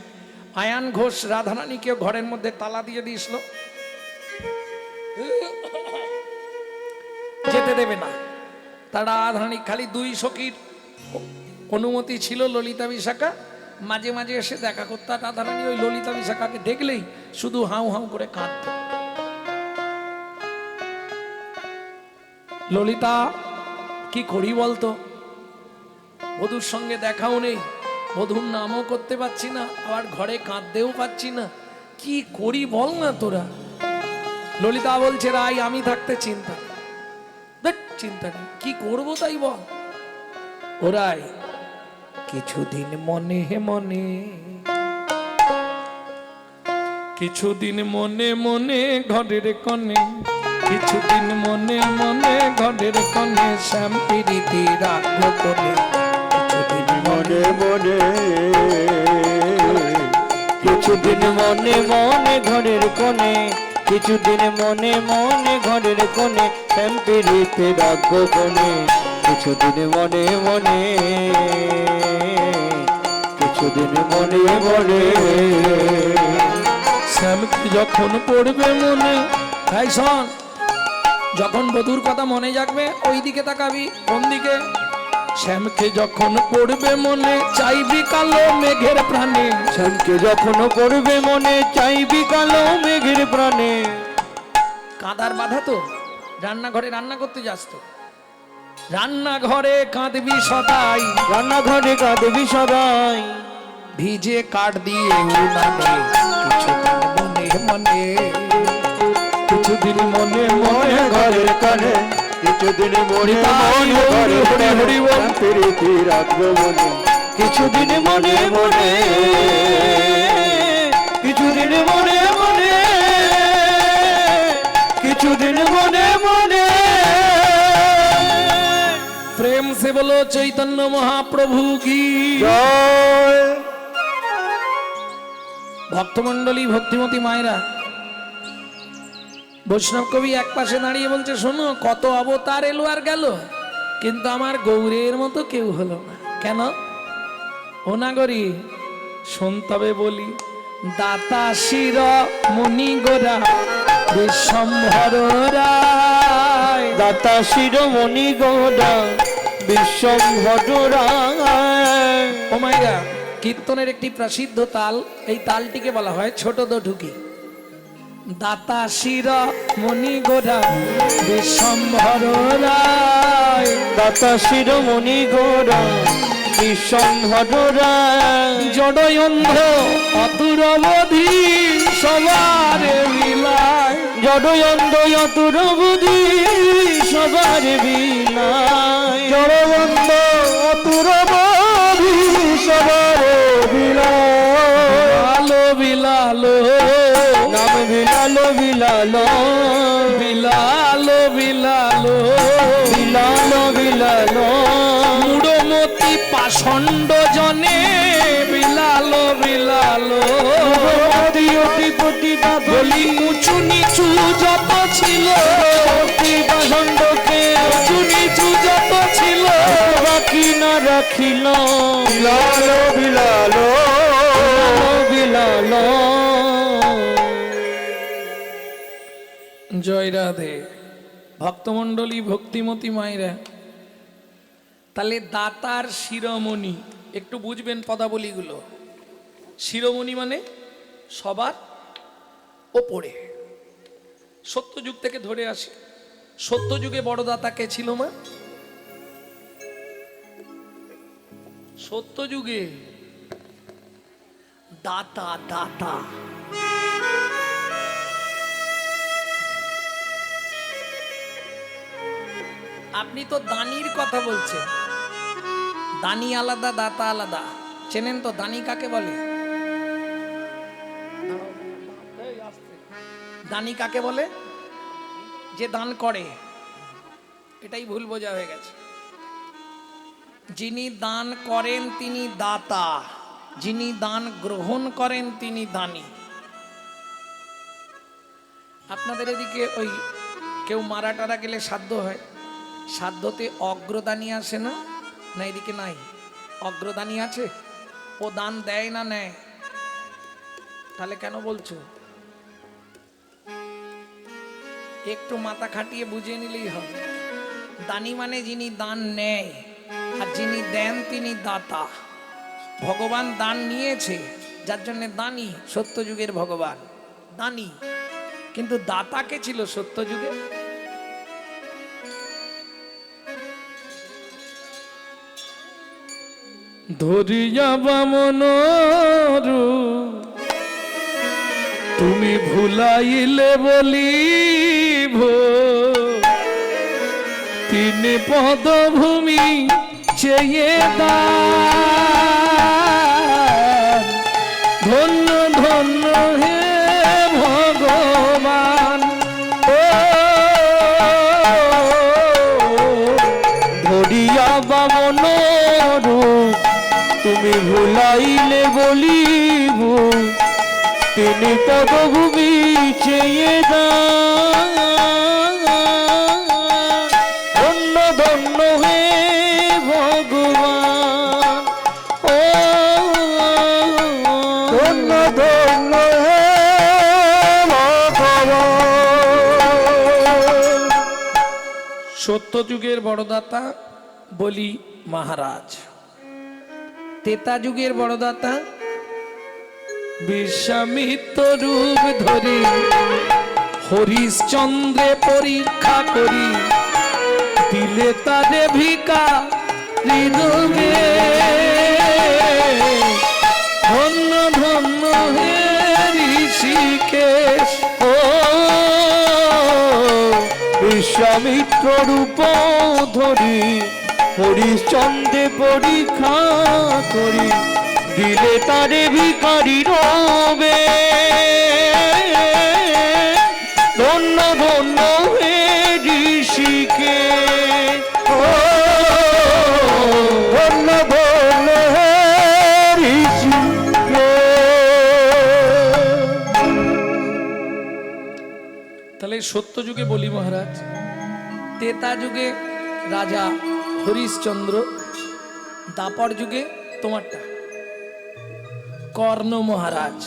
আয়ান ঘোষ রাধারানীকে ঘরের মধ্যে তালা দিয়ে দিয়েছিল, যেতে দেবে না। তারা রাধারানী খালি দুই সখীর অনুমতি ছিল, ললিতা বিশাখা, মাঝে মাঝে এসে দেখা করত। রাধারানী ওই ললিতা বিশাখাকে দেখলেই শুধু হাউ হাউ করে কাঁদত। ললিতা কি করি বলতো, বধূর সঙ্গে দেখাও নেই, বধূর নামও করতে পারছি না, আবার ঘরে কাঁদতেও পাচ্ছি না, কি করি বল না তোরা। ললিতা বলছে, রাই আমি থাকতে চিন্তা, চিন্তা নেই, কি করবো তাই বল। ওরাই কিছুদিন মনে মনে, কিছুদিন মনে মনে ঘরের কোণে, কিছুদিন মনে মনে ঘরের কোণে শ্যাম প্রীতি রাখবো কোণে। কিছুদিন মনে মনে, কিছুদিন মনে মনে ঘরের কোণে, কিছুদিন মনে মনে ঘরের কোণে শ্যাম প্রীতি রাখবো কোণে। কিছুদিন মনে মনে, কিছুদিন মনে মনে, শ্যামকে যখন পড়বে মনে, তাই শোন, যখন বধুর কথা মনে জাগবে ওই দিকে তাকাবি, কোন দিকে? শ্যামকে যখন পড়বে মনে চাইবি কালো মেঘের প্রাণে। শ্যামকে যখন পড়বে মনে চাইবি কালো মেঘের প্রাণে। কাঁদার বাধা তো, রান্নাঘরে রান্না করতে যাস তো, রান্নাঘরে কাঁদবি সদাই, রান্নাঘরে কাঁদবি সদাই, ভিজে কাঠ দিয়ে উনানে। কিছুদিন মনে মনে, কিছুদিন মনে মনে ঘরের কানে, কিছুদিন মনে মনে ঘরের কানে প্রীতি রাখবো মনে। কিছুদিন মনে মনে, কিছুদিন মনে মনে, কিছুদিন মনে মনে। প্রেম সে বলো চৈতন্য মহাপ্রভু কি জয়। ভক্তমন্ডলী, ভক্তিমতী মায়েরা, বৈষ্ণব কবি এক পাশে দাঁড়িয়ে বলছে, শোনো কত অবতার এলো আর গেল, কিন্তু আমার গৌরের মতো কেউ হলো না। কেন? ও নাগরী শোন তবে বলি, দাতা শির মুনি গোরা বিশ্বম্ভর রায়, দাতা শিরোমণি গৌড়া বিশ্বম্ভর রায়। ও মাইরা, কীর্তনের একটি প্রসিদ্ধ তাল, এই তালটিকে বলা হয় ছোট দোঢুকি। দাতা শির মণি গোরা বিশ্বম্ভর রায়, দাতা শিরোমণি গৌড়া বিশ্বম্ভর রায়। জড়ই অন্ধ অতুরবধি সবার বিলায়, জড়ই অন্ধ অতুর বুদ্ধি সবার বিলায়। জড় অন্ধ অতুর বধি সবার বিলায়। বিলালো নাম বিলালো বিলালো, বিলালো বিলালো বিলালো বিলালো। মূঢ়মতি পাষণ্ড জনে বিলালো বিলালো। অতি অতি পতি বলি উঁচু নিচু যত ছিল, পাষণ্ডকে উঁচু নিচু যত ছিল, বাকি না রাখিল। বিলালো বিলালো বিলালো। জয় রাধে। ভক্তমণ্ডলী, ভক্তিমতী মায়েরা, তাহলে দাতার শিরোমণি, একটু বুঝবেন পদাবলীগুলো। শিরোমণি মানে সবার ওপরে। সত্যযুগ থেকে ধরে আসি, সত্যযুগে বড় দাতা কে ছিল মা? সত্যযুগে দাতা দাতা, আপনি তো দানির কথা বলছেন, দানি আলাদা দাতা আলাদা, চেনেন তো দানি কাকে বলে? দানি কাকে বলে? যে দান করে, এটাই ভুল বোঝা হয়ে গেছে। যিনি দান করেন তিনি দাতা, যিনি দান গ্রহণ করেন তিনি দানী। আপনাদের এদিকে ওই কেউ মারা টারা গেলে শ্রাদ্ধ হয়, শ্রাদ্ধতে অগ্রদানী আসে না? না এদিকে নাই অগ্রদানী আছে? ও দান দেয় না নেয়? তাহলে কেন বলছো? একটু মাথা খাটিয়ে বুঝে নিলেই হবে। দানী মানে যিনি দান নেয়, আর যিনি দেন তিনি দাতা। ভগবান দান নিয়েছে, যার জন্য দানী, সত্যযুগের ভগবান দানী। কিন্তু দাতাকে ছিল সত্যযুগে? ধরিয়া বামনরু তুমি ভুলাইলে বলিব, তিন পদভূমি চেয়ে দান, ধন্য ধন্য হে ভগবান। ও ধরিয়া বামনরু তুমি ভুলাইলে বলিব, তিনি পদভূমি চেয়ে দান, ধন্য ধন্য হে ভগবান। ও ধন্য ধন্য হে ভগবান। সত্যযুগের বড়দাতা বলি মহারাজ, তেতা যুগের বড়দাতা বিশ্বামিত্র রূপ ধরি হরিশ্চন্দ্রে পরীক্ষা করি, দিলে তারে ভিকা হৃদয়ে, ধন্য ধন্য হে ঋষিকেশ। ও বিশ্বামিত্র রূপ ধরি হরিশ্চন্দ্রে পরীক্ষা করি, দিলে তারে ভিখারি রবে, ধন্য ধন্য হে ঋষিকে। ও ধন্য ধন্য হে ঋষিকে। তাহলে সত্যযুগে বলি মহারাজ, তেতা যুগে রাজা হরিশ্চন্দ্র, দাপর যুগে তোমারটা কর্ণ মহারাজ।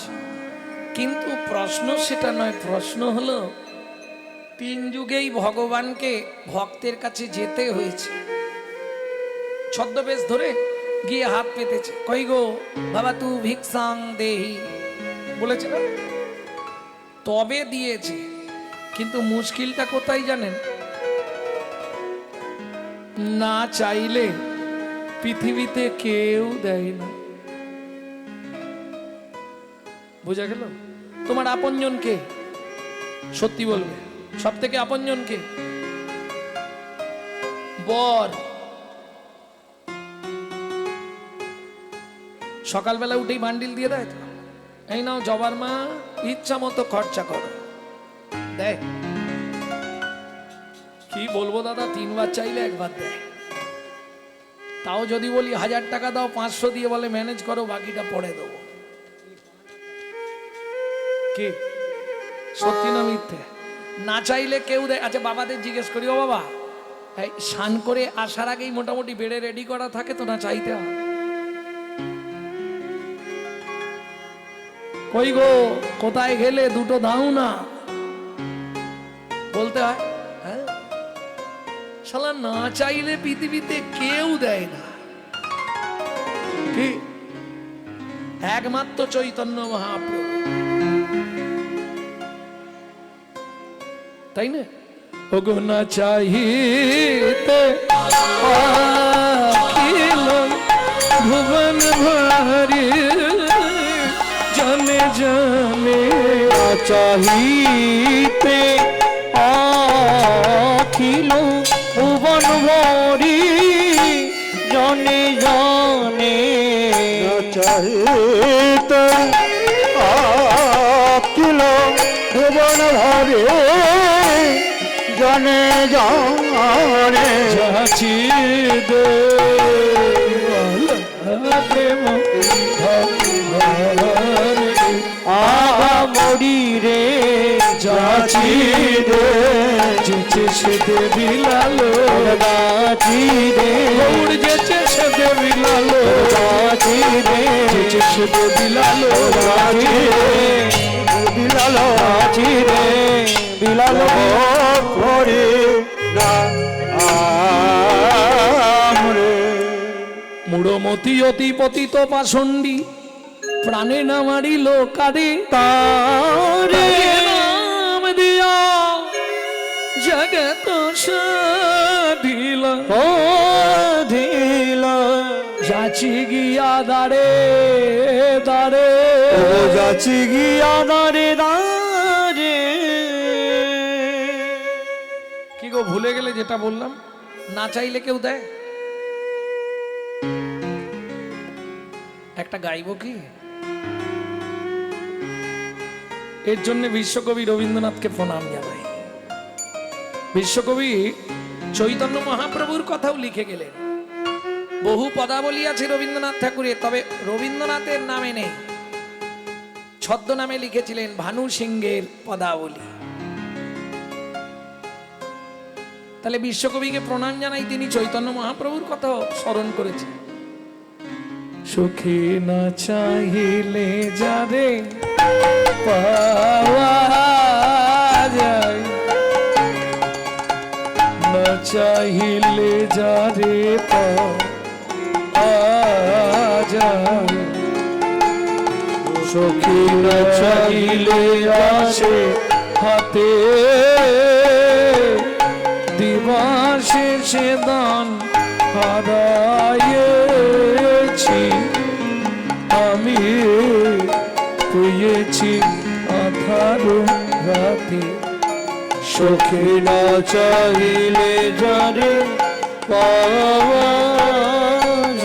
কিন্তু প্রশ্ন সেটা নয়, প্রশ্ন হলো তিন যুগেই ভগবানকে ভক্তের কাছে যেতে হয়েছে, ছদ্মবেশ ধরে গিয়ে হাত পেতেছে, কই গো বাবা তু ভিক্ষাং দেহি বলেছে না, তবে দিয়েছে। কিন্তু মুশকিলটা কোথায় জানেন? না চাইলে পৃথিবীতে কেউ দেয় না। বোঝা গেল? তোমার আপনজন কে? সত্যি বলবে, সব থেকে আপনজন কে? বর। সকালবেলা উঠেই বান্ডিল দিয়ে দেয় তো, এই নাও জবার মা, ইচ্ছা মতো খরচা করো, দেয়? কি বলবো দাদা, তিনবার চাইলে একবার দেয়। তাও যদি বলি 1000 টাকা দাও, 500 দিয়ে বলে ম্যানেজ করো, বাকিটা পরে দেবো। কি সত্যি না মিথ্যে? না চাইলে কেউ দেয়। আচ্ছা বাবাদের জিজ্ঞেস করি, ও বাবা এই স্নান করে আসার আগেই মোটামুটি বেড়ে রেডি করা থাকে তো, না চাইতে হয়? কই গো কোথায় গেলে দুটো দাও না, বলতে হয়? হ্যাঁ, শালা না চাইলে পৃথিবীতে কেউ দেয় না। কি একমাত্র চৈতন্য মহাপ্রভু, তাই না? ওগো না চাহিতে আখিল ভুবন ভারি, জানে জানে চাহিতে আখিল ভুবন ভারি, জানে জানে চাহিতে আখিল ভুবন ভারি, জানে জানে যাচি দে প্রেম আহা মরি রে যাচি দে যেচে সে দে বিলালো গাছি রে গৌর যেচে সে দে বিলালো গাছি রে যেচে সে দে বিলালো গাছি রে বিলালো গাছি রে বিলালো করে না আমরে মূঢ়মতি অতি পতিত পাষণ্ডী প্রাণে না মারিল কারে তারে নাম দিয়া জগত সাধিল ও ধিল যাচি গিয়া দাঁড়ে দাঁড়ে ও যাচ্ছি গিয়া দাঁড়ে দাঁড়ে কি গো ভুলে গেলে যেটা বললাম না চাইলে কেউ দেয় একটা গাইব কি এর জন্য বিশ্বকবি রবীন্দ্রনাথকে প্রণাম জানাই বিশ্বকবি চৈতন্য মহাপ্রভুর কথাও লিখে গেলেন বহু পদাবলী আছে রবীন্দ্রনাথ ঠাকুরের তবে রবীন্দ্রনাথের নামে নেই ছদ্মনামে লিখেছিলেন ভানু সিংহের পদাবলী তাহলে বিশ্বকবিকে প্রণাম জানাই তিনি চৈতন্য মহাপ্রভুর কথাও স্মরণ করেছেন সুখী না চাহিলে যারে পাওয়া যায় না চাহিলে যারে পাওয়া যায় সুখী না চাহিলে আসে হাতে দিবাসে সে দান হারায়েছি আমি পেয়েছি আধারো রাতে সখী না চাহিলে যারে পাওয়া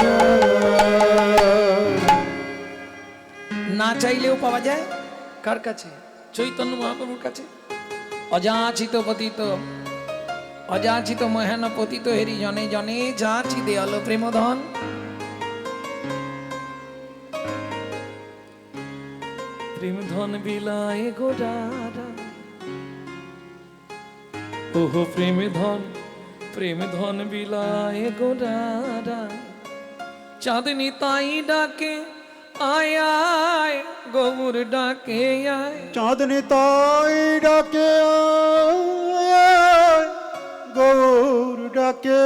যায় না চাইলেও পাওয়া যায় কার কাছে চৈতন্য মহাপ্রভুর কাছে অযাচিত পতিত অযাচিত মহান পতিত হেরি জনে জনে যাচি দেয়াল প্রেমধন প্রেমধন বিলায় গোডারা ওহো প্রেমধন বিলায় গোডারা চাঁদনি তাই ডাকে আয় আয় গৌর ডাকে আয় চাঁদনি তাই ডাকে আয়, গৌর ডাকে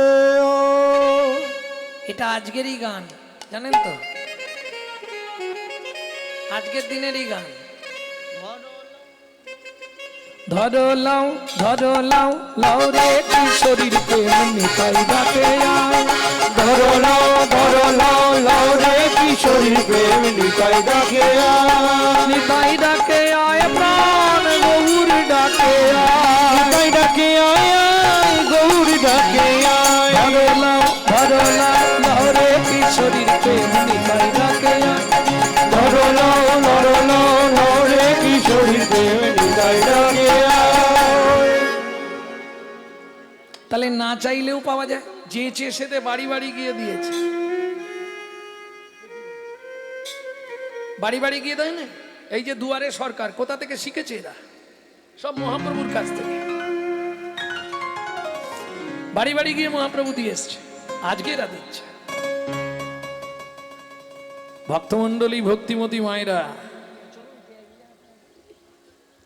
আয়। এটা আজকেরই গান জানেন তো আজকের দিনেরই গান ধরো লাও লাও রে কিশোরীর প্রেম নিতাই ডাকে আয় ধরো লাও লাও রে কিশোরীর প্রেম নিতাই ডাকে আয়। নিতাই ডাকে আয় প্রাণ গৌর ডাকে আয় নিতাই ডাকে আয় আয়, গৌর ডাকে আয়। ধরো লাও রে কিশোরীর প্রেম নিতাই ডাকে আয় ধরো লাও রে কিশোরীর প্রেম নিতাই ডাকে আয়। তাহলে না চাইলেও পাওয়া যায় যে চেষেতে বাড়ি বাড়ি গিয়ে দিয়েছে বাড়ি বাড়ি গিয়ে দেয় না এই যে দুয়ারে সরকার কোথা থেকে শিখেছে এরা সব মহাপ্রভুর কাছ থেকে বাড়ি বাড়ি গিয়ে মহাপ্রভু দিয়ে এসছে আজকে এরা দিচ্ছে ভক্তমন্ডলী ভক্তিমতী মায়েরা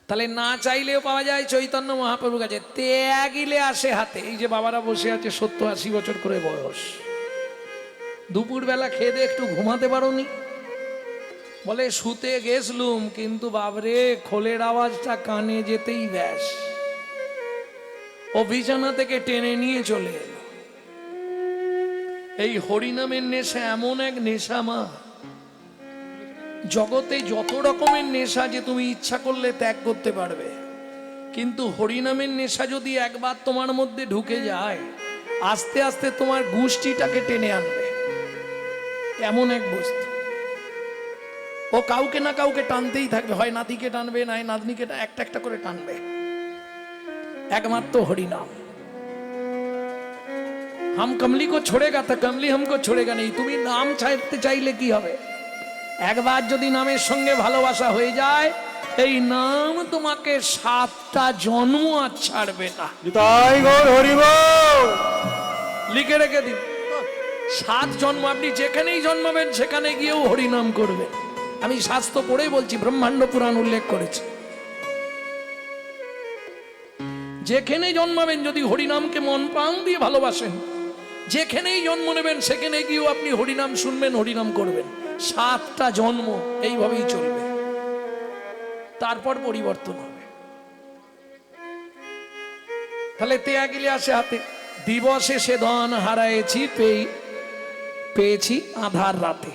তাহলে না চাইলেও পাওয়া যায় চৈতন্য মহাপ্রভুর কাছে ত্যাগিলে আসে হাতে এই যে বাবারা বসে আছে 70-80 বছর করে বয়স দুপুর বেলা খেয়ে দিয়ে একটু ঘুমাতে পারোনি বলে শুতে গেছলুম কিন্তু বাবরে খোলের আওয়াজটা কানে যেতেই ব্যাস ও বিছানা থেকে টেনে নিয়ে চলে এলো এই হরিনামের নেশা এমন এক নেশা মা জগতে যত রকমের নেশা যে তুমি ইচ্ছা করলে ত্যাগ করতে পারবে কিন্তু হরিনামের নেশা যদি একবার তোমার মধ্যে ঢুকে যায় আস্তে আস্তে তোমার গোষ্ঠীটাকে টেনে আনবে এমন এক বস্তু ও কাউকে না কাউকে টানতেই থাকবে হয় নাতিকে টানবে নাই নাতনিকে একটা একটা করে টানবে একমাত্র হরিনাম। हम कमली को छोड़ेगा तो कमली हमको छोड़ेगा नहीं। তুমি নাম ছাড়তে চাইলে কি হবে? একবার যদি নামের সঙ্গে ভালোবাসা হয়ে যায়, এই নাম তোমাকে 7টা জন্ম আর ছাড়বে না। তাই গৌর হরি বল। লিখে রেখে দিন, 7 জন্ম আপনি যেখানেই জন্মাবেন সেখানে গিয়েও হরিনাম করবেন। আমি শাস্ত্র পড়েই বলছি, ব্রহ্মাণ্ড পুরাণ উল্লেখ করেছে, যেখানেই জন্মাবেন যদি হরিনামকে মন প্রাণ দিয়ে ভালোবাসেন, যেখানেই জন্ম নেবেন সেখানে গিয়েও আপনি হরিনাম শুনবেন, হরিনাম করবেন। 7টা জন্ম এইভাবেই চলবে, তারপর পরিবর্তন হবে। তাহলে তেয়া গিলে আসে হাতে, দিবসে সে ধন হারায়েছি পেয়েছি আধার রাতে।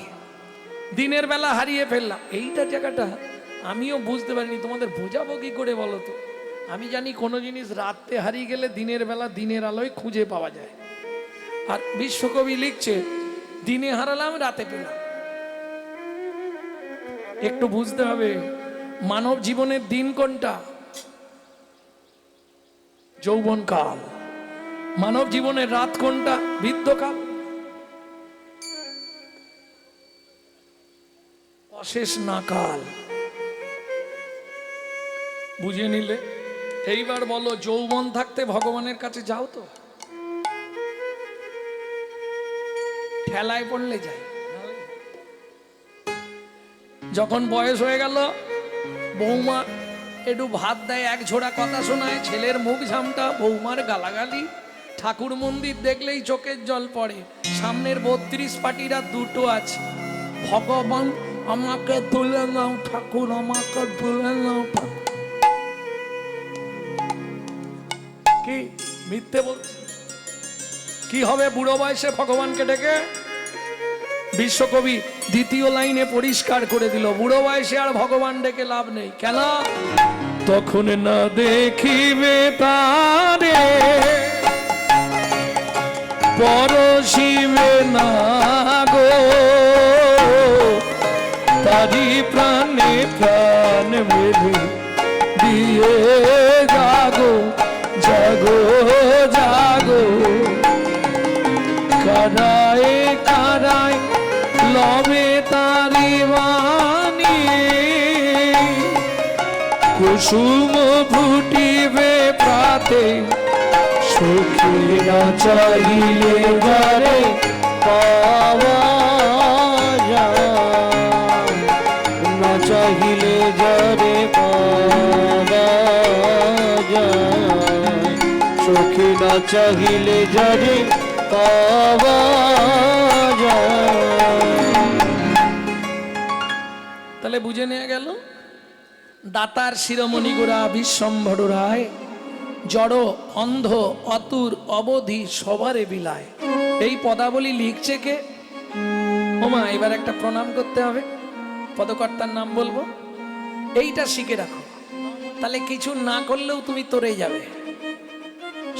দিনের বেলা হারিয়ে ফেললাম, এইটা জায়গাটা আমিও বুঝতে পারিনি। তোমাদের বোঝাবো কি করে বলো তো? আমি জানি কোনো জিনিস রাতে হারিয়ে গেলে দিনের বেলা দিনের আলোয় খুঁজে পাওয়া যায়। আর বিশ্বকবি লিখছে, দিনে হারালাম রাতে পেলাম। একটু বুঝতে হবে মানব জীবনের দিন কোনটা? যৌবনকাল। মানব জীবনের রাত কোনটা? বৃদ্ধকাল। অশেষ নাকাল। বুঝে নিলে এইবার বলো, যৌবন থাকতে ভগবানের কাছে যাও তো? ঠেলায় পড়লে যাই। যখন বয়স হয়ে গেল, বৌমা একটু ভাত দেয়, এক ঝোড়া কথা শোনায়, ছেলের মুখ ঝামটা, বৌমার গালাগালি, ঠাকুর মন্দির দেখলেই চোখের জল পড়ে। সামনের 32 পাটিরা দুটো আছে, ভগবান আমাকে তুলে নাও ঠাকুর, আমাকে তুলে নাও ঠাকুর। কি মিথ্যে বলছে? কি হবে বুড়ো বয়সে ভগবানকে ডেকে? বিশ্বকবি দ্বিতীয় লাইনে পরিষ্কার করে দিল, বুড়ো বয়সে আর ভগবান ডেকে লাভ নেই। কেন? তখন না দেখিবে তারে, পরশিবে না গো, তারি প্রাণে প্রাণ বেঁধে দিয়ে জাগো জাগো জাগো, কারায় কারায় লবে তারি বাণী, কুসুম ফুটিবে প্রাতে, সখীরা চাহিলে যারে পাওয়া যায়, না চাহিলে যারে পাওয়া যায়, সখীরা চাহিলে যারে পাওয়া যায়। তাহলে বুঝে নেওয়া গেল, দাতার শিরোমণি গোরা বিশ্বম্ভর রায়, জড় অন্ধ অতুর অবধি সবারে বিলায়। এই পদাবলী লিখছে কে? ওমা এবার একটা প্রণাম করতে হবে, পদকর্তার নাম বলবো, এইটা শিখে রাখো, তাহলে কিছু না করলেও তুমি তরে যাবে।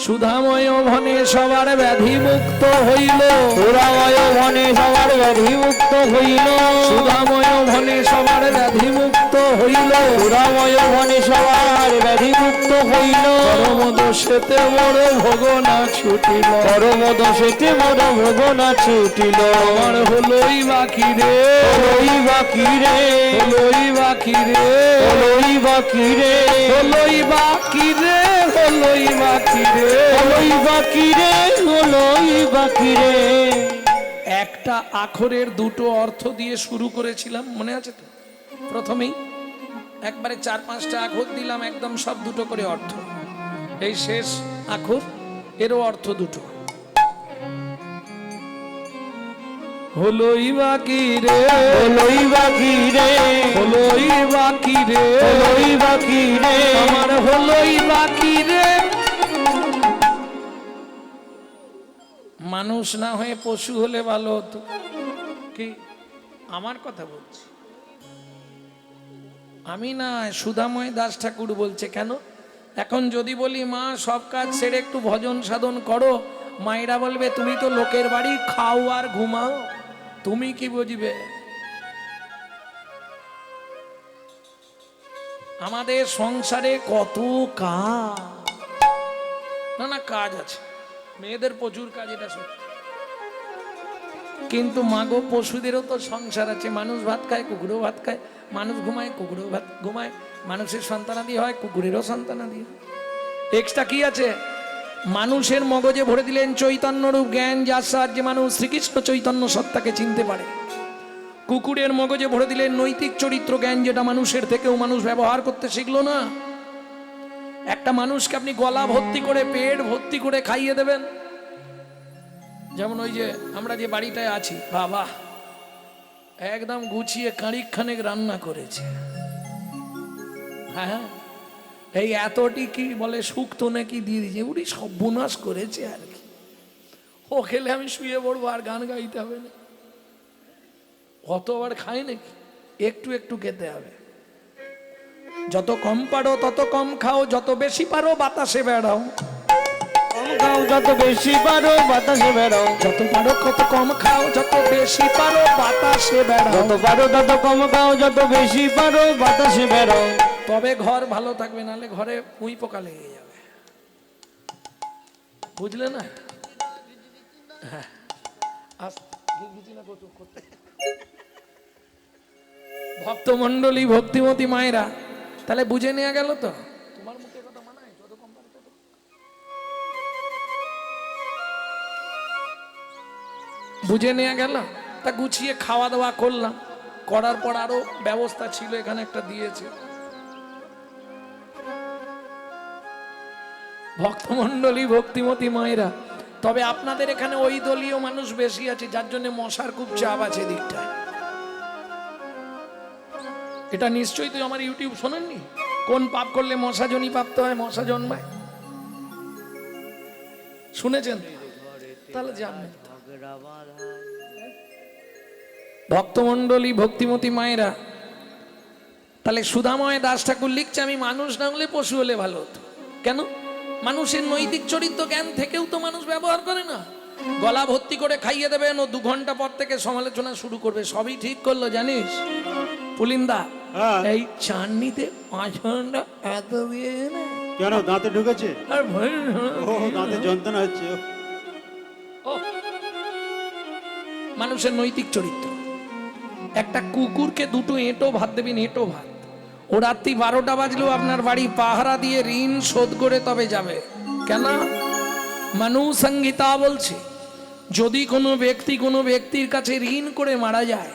সুধাময় ভনে সবার ব্যাধি মুক্ত হইল, সুধাময় ভনে সবার ব্যাধি মুক্ত হইল, সুধাময় ভনে সবার ব্যাধি মুক্ত হইল, সুধাময় ভনে সবার ব্যাধি মুক্ত হইল, পরম দোষেতে মোর ভোগনা ছুটিল, পরম দোষেতে মোর ভোগনা ছুটিল, আমার হলোই বাকি রে, হলোই বাকি রে, হলোই বাকি রে, হলোই বাকি রে, হলোই বাকি রে, হলোই বাকি রে, হলোই বাকি রে, হলোই বাকি রে। একটা আখরের দুটো অর্থ দিয়ে শুরু করেছিলাম, মনে আছে তো? প্রথমেই একবারে 4-5টা আখর দিলাম, একদম সব দুটো করে অর্থ। এই শেষ আখর এরও অর্থ দুটো। হলোই বাকি রে, হলোই বাকি রে, হলোই বাকি রে, হলোই বাকি রে, আমার হলোই বাকি রে। মানুষ না হয়ে পশু হলে ভালো হতো। কি আমার কথা বলছি আমি না, সুধাময় দাস ঠাকুর বলছে। কেন? এখন যদি বলি মা সব কাজ ছেড়ে একটু ভজন সাধন করো, মায়েরা বলবে তুমি তো লোকের বাড়ি খাও আর ঘুমাও, তুমি কি বুঝবে? আমাদের সংসারে কত কাজ, না না কাজ আছে, মেয়েদের প্রচুর কাজ, এটা সত্যি। কিন্তু মাগো পশুদেরও তো সংসার আছে, মানুষ ভাত খায় কুকুরও ভাত খায়, মানুষ ঘুমায় কুকুরও ভাত ঘুমায়, মানুষের সন্তানাদি হয় কুকুরেরও সন্তানাদি হয়। এক্সট্রা কি আছে? মানুষের মগজে ভরে দিলেন চৈতন্যরূপ জ্ঞান, যার সাহায্যে মানুষ শ্রীকৃষ্ণ চৈতন্য সত্তাকে চিনতে পারে। কুকুরের মগজে ভরে দিলেন নৈতিক চরিত্র জ্ঞান, যেটা মানুষের থেকেও মানুষ ব্যবহার করতে শিখলো না। একটা মানুষকে আপনি গলা ভর্তি করে পেট ভর্তি করে খাইয়ে দেবেন, যেমন ওই যে আমরা যে বাড়িটায় আছি, বাবা একদম গুছিয়ে কাঁড়িক খানেক রান্না করেছে, হ্যাঁ এই এতটি কি বলে শুক্তো নাকি দিয়ে দিয়েছে, উনি সর্বনাশ করেছে আর কি। ও খেলে আমি শুয়ে পড়বো আর গান গাইতে হবে না। অতবার খাই নাকি, একটু একটু খেতে হবে। যত কম পারো তত কম খাও, যত বেশি পারো বাতাসে বেড়াও। কম খাও যত বেশি পারো বাতাসে বেড়াও, যত পারো কত কম খাও, যত বেশি পারো বাতাসে বেড়াও। যত পারো তত কম খাও, যত বেশি পারো বাতাসে বেড়াও। তবে ঘর ভালো থাকবে, নাহলে ঘরে উই পোকা লেগে যাবে, বুঝলে না? হ্যাঁ ভক্তমণ্ডলী ভক্তিমতী মায়েরা, তাহলে বুঝে নেওয়া গেল তো। তোমার মুখে কথা মানায়, যত কম পারো তত। বুঝে নেওয়া গেল। তা গুছিয়ে খাওয়া দাওয়া করলাম, করার পর আরো ব্যবস্থা ছিল, এখানে একটা দিয়েছে। ভক্তমণ্ডলী ভক্তিমতী মায়েরা, তবে আপনাদের এখানে ওই দলীয় মানুষ বেশি আছে, যার জন্য মশার খুব চাপ আছে দিকটায়। এটা নিশ্চয়ই তো আমার ইউটিউব শোনেননি, কোন পাপ করলে মশা জনি প্রাপ্ত হয়, মশা জন্মায়, শুনেছেন? তাহলে জানবেন। ভক্তমণ্ডলী ভক্তিমতী মায়েরা, তাহলে সুধাময় দাস ঠাকুর লিখছে, আমি মানুষ না হলে পশু হলে ভালো হতো। কেন? মানুষের নৈতিক চরিত্র জ্ঞান থেকেও তো মানুষ ব্যবহার করে না। গলা ভর্তি করে খাইয়ে দেবেন, ও 2 ঘন্টা পর থেকে সমালোচনা শুরু করবে, সবই ঠিক করলো জানিস পুলিন্দা? এই চাননিতে 5 ঘন্টা এত দিয়ে কেন দাঁতে ঢুকেছে? আর ভয় ও দাঁতে যন্ত্রণা হচ্ছে। ও মানুষের নৈতিক চরিত্র। একটা কুকুরকে 2টো এঁটো ভাত দেবেন, এঁটো ভাত, ও রাত্রি 12টা বাজলেও আপনার বাড়ি পাহারা দিয়ে ঋণ শোধ করে তবে যাবে। কেন? মানুষ সংহিতা বলছে, যদি কোনো ব্যক্তি কোনো ব্যক্তির কাছে ঋণ করে মারা যায়,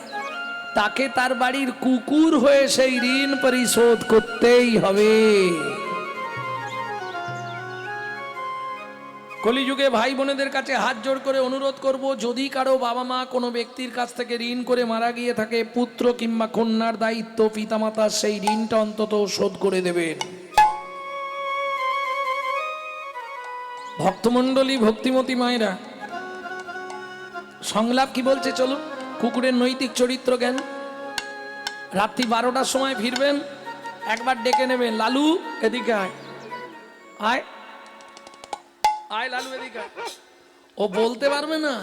তাকে তার বাড়ির কুকুর হয়ে সেই ঋণ পরিশোধ করতেই হবে। কলিযুগে ভাই বোনেদের কাছে হাত জোড় করে অনুরোধ করব, যদি কারো বাবা মা কোনো ব্যক্তির কাছ থেকে ঋণ করে মারা গিয়ে থাকে, পুত্র কিংবা কন্যার দায়িত্ব পিতামাতার সেই ঋণটা অন্তত শোধ করে দেবেন। ভক্তমণ্ডলী ভক্তিমতী মায়েরা, সংলাপ কি বলছে চলুন। কুকুরের নৈতিক চরিত্র জ্ঞান। রাত্রি 12টার সময় ফিরবেন, একবার ডেকে নেবেন, লালু এদিকে আয়, আয় আয় লালু এদিকে আয়। ও বলতে পারবে না,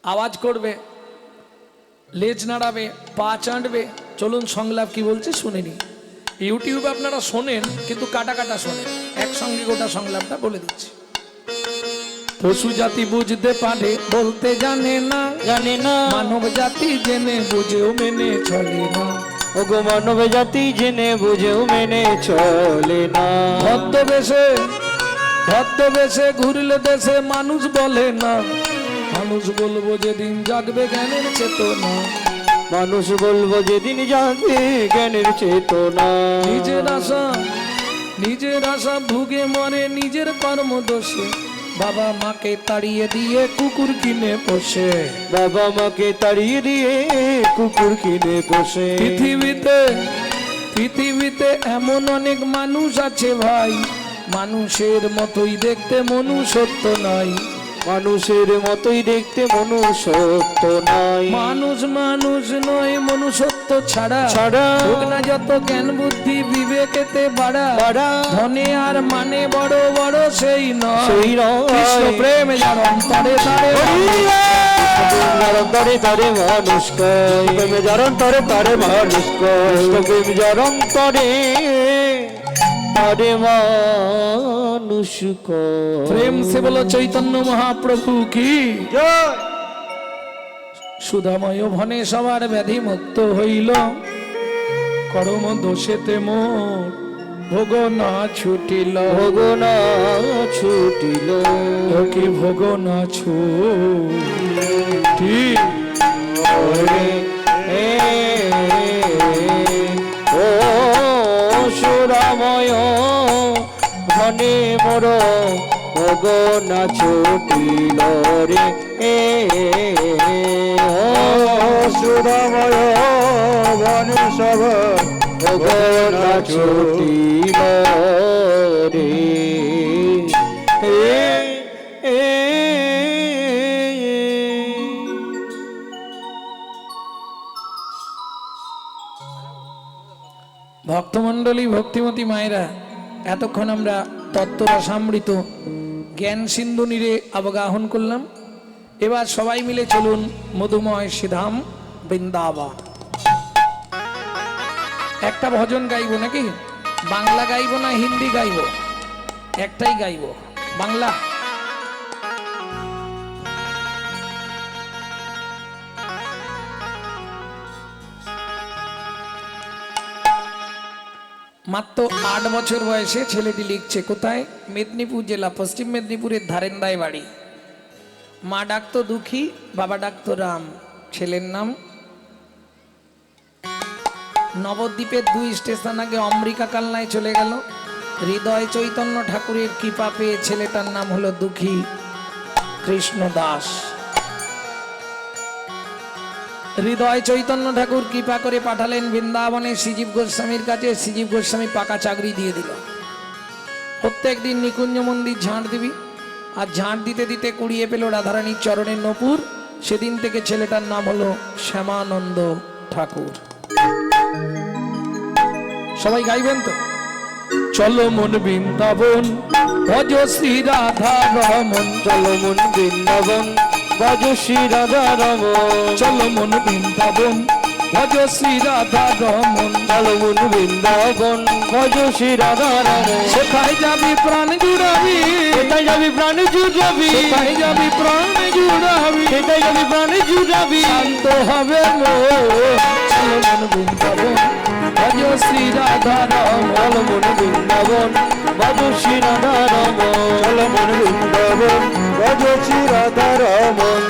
আওয়াজ করবে, লেজ নাড়াবে, পা চাঁটবে। চলুন সংলাপ কি বলছে শুনে নি। ইউটিউবে আপনারা শোনেন, কিন্তু কাটা কাটা শোনেন, একসঙ্গে গোটা সংলাপটা বলে দিচ্ছি। পশু জাতি বুঝতে পারে, বলতে জানে না, জানে না। মানব জাতি জেনে বুঝেও মেনে চলে না। ওগো মানব জাতি জেনে বুঝেও মেনে চলে না। ভদ্রবেশে ঘুরলে দেশে মানুষ বলে না, মানুষ বলবো যেদিন জাগবে জ্ঞানের চেতনা। মানুষ বলবো যেদিন জাগবে জ্ঞানের চেতনা। নিজের আশা ভুগে মরে নিজের কর্ম দোষে, বাবা মাকে তাড়িয়ে দিয়ে কুকুর কিনে পোষে। বাবা মাকে তাড়িয়ে দিয়ে কুকুর কিনে পোষে। পৃথিবীতে এমন অনেক মানুষ আছে ভাই, মানুষের মতোই দেখতে মনুষ্যত্ব নাই। মানুষের মতোই দেখতে মনুষ্যত্ব নাই। মানুষ নয় মনুষ্যত্ব ছাড়া হোক না যত জ্ঞান বুদ্ধি বিবেকেতে বাড়া। ধনে আর মানে বড় বড় সেই নয়, কৃষ্ণ প্রেম যার অন্তরে তারে তরে তরে মানুষ প্রেমে যার অন্তরে তারে মানুষ প্রেম যার অন্তরে আরে মানুষ করে। প্রেম সে বলো চৈতন্য মহাপ্রভু কি। জয়। সুধাময় ভনে সবার ব্যাধি মুক্ত হইল, করম দোষেতে মোর ভোগ না ছুটিল। ভোগ না ছুটিল, কি ভোগ না ছুটি। ওরে এ ও সুরাময় ধনে মোর ভোগ না ছুটিল রে এ ও সুধাময় বনে সব ভোগ না ছুটিল রে এ ভক্তমণ্ডলী, ভক্তিমতী মায়েরা, এতক্ষণ আমরা তত্ত্বরসামৃত জ্ঞান সিন্ধু নীরে অবগাহন করলাম। এবার সবাই মিলে চলুন মধুময় শ্রীধাম বৃন্দাবন। একটা ভজন গাইবো নাকি? বাংলা গাইবো না হিন্দি গাইবো? একটাই গাইবো, বাংলা। মাত্র 8 বছর বয়সে ছেলেটি লিখছে। কোথায়? মেদিনীপুর জেলা, পশ্চিম মেদিনীপুরের ধারেন্দায় বাড়ি। মা ডাকতো দুঃখী, বাবা ডাকতো রাম। ছেলের নাম নবদ্বীপের 2 স্টেশন আগে অমরিকা কালনায় চলে গেল। হৃদয় চৈতন্য ঠাকুরের কৃপা পেয়ে ছেলেটার নাম হলো দুঃখী কৃষ্ণ দাস। হৃদয় চৈতন্য ঠাকুর কৃপা করে পাঠালেন বৃন্দাবনে শ্রীজীব গোস্বামীর কাছে। শ্রীজীব গোস্বামী পাকা চাকরি দিয়ে দিল। প্রত্যেক দিন নিকুঞ্জ মন্দির ঝাঁট দিবি, আর ঝাঁট দিতে দিতে কুড়িয়ে পেল রাধারানীর চরণের নপুর। সেদিন থেকে ছেলেটার নাম হলো শ্যামানন্দ ঠাকুর। সবাই গাইবেন তো? চলো মন বৃন্দাবন ভজ শ্রী রাধা রমন। চলো মন বৃন্দাবন ভজ শ্রী রাধা রমন। চলো মন বৃন্দাবন ভজ শ্রী রাধা রমন। চলো মন বৃন্দাবন ভজ শ্রী রাধা রমন। সেখানে যাবি প্রাণ জুড়াবি, সেটাই যাবি প্রাণ জুড়াবি, সেখানে যাবি প্রাণ জুড়াবি, সেটাই যাবি প্রাণ জুড়াবি। শান্ত হবে মন। চলো মন বৃন্দাবন ভজ শ্রী রাধা রমন। চলো মন বৃন্দাবন ভজ শ্রী রাধা রমন। চলো মন বৃন্দাবন ভজ শ্রী রাধা রমন।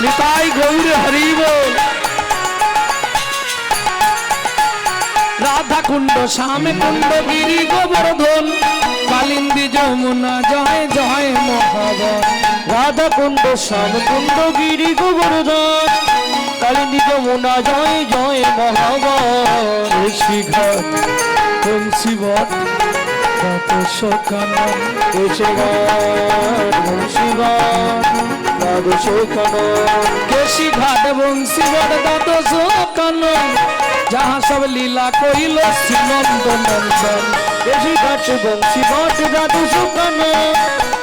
নিতাই গৌর হরি বল। রাধা কুণ্ড শ্যামে কুণ্ড গিরি গোবর্ধন, কালিন্দী যমুনা জয় জয় মহাবন। রাধা কুণ্ড শ্যাম কুণ্ড গিরি গোবর্ধন, কালিন্দী যমুনা জয় জয় মহাবন। ঋষিঘাট বংশীবট দ্বাদশ কানন। কেশিঘাট বংশীঘাট দ্বাদশ কানন। কেশিঘাট বংশীবট দ্বাদশ কানন, যাহা সব লীলা কইল শ্রীনন্দ নন্দন। কেশিঘাট বংশীঘাট দ্বাদশ কানন,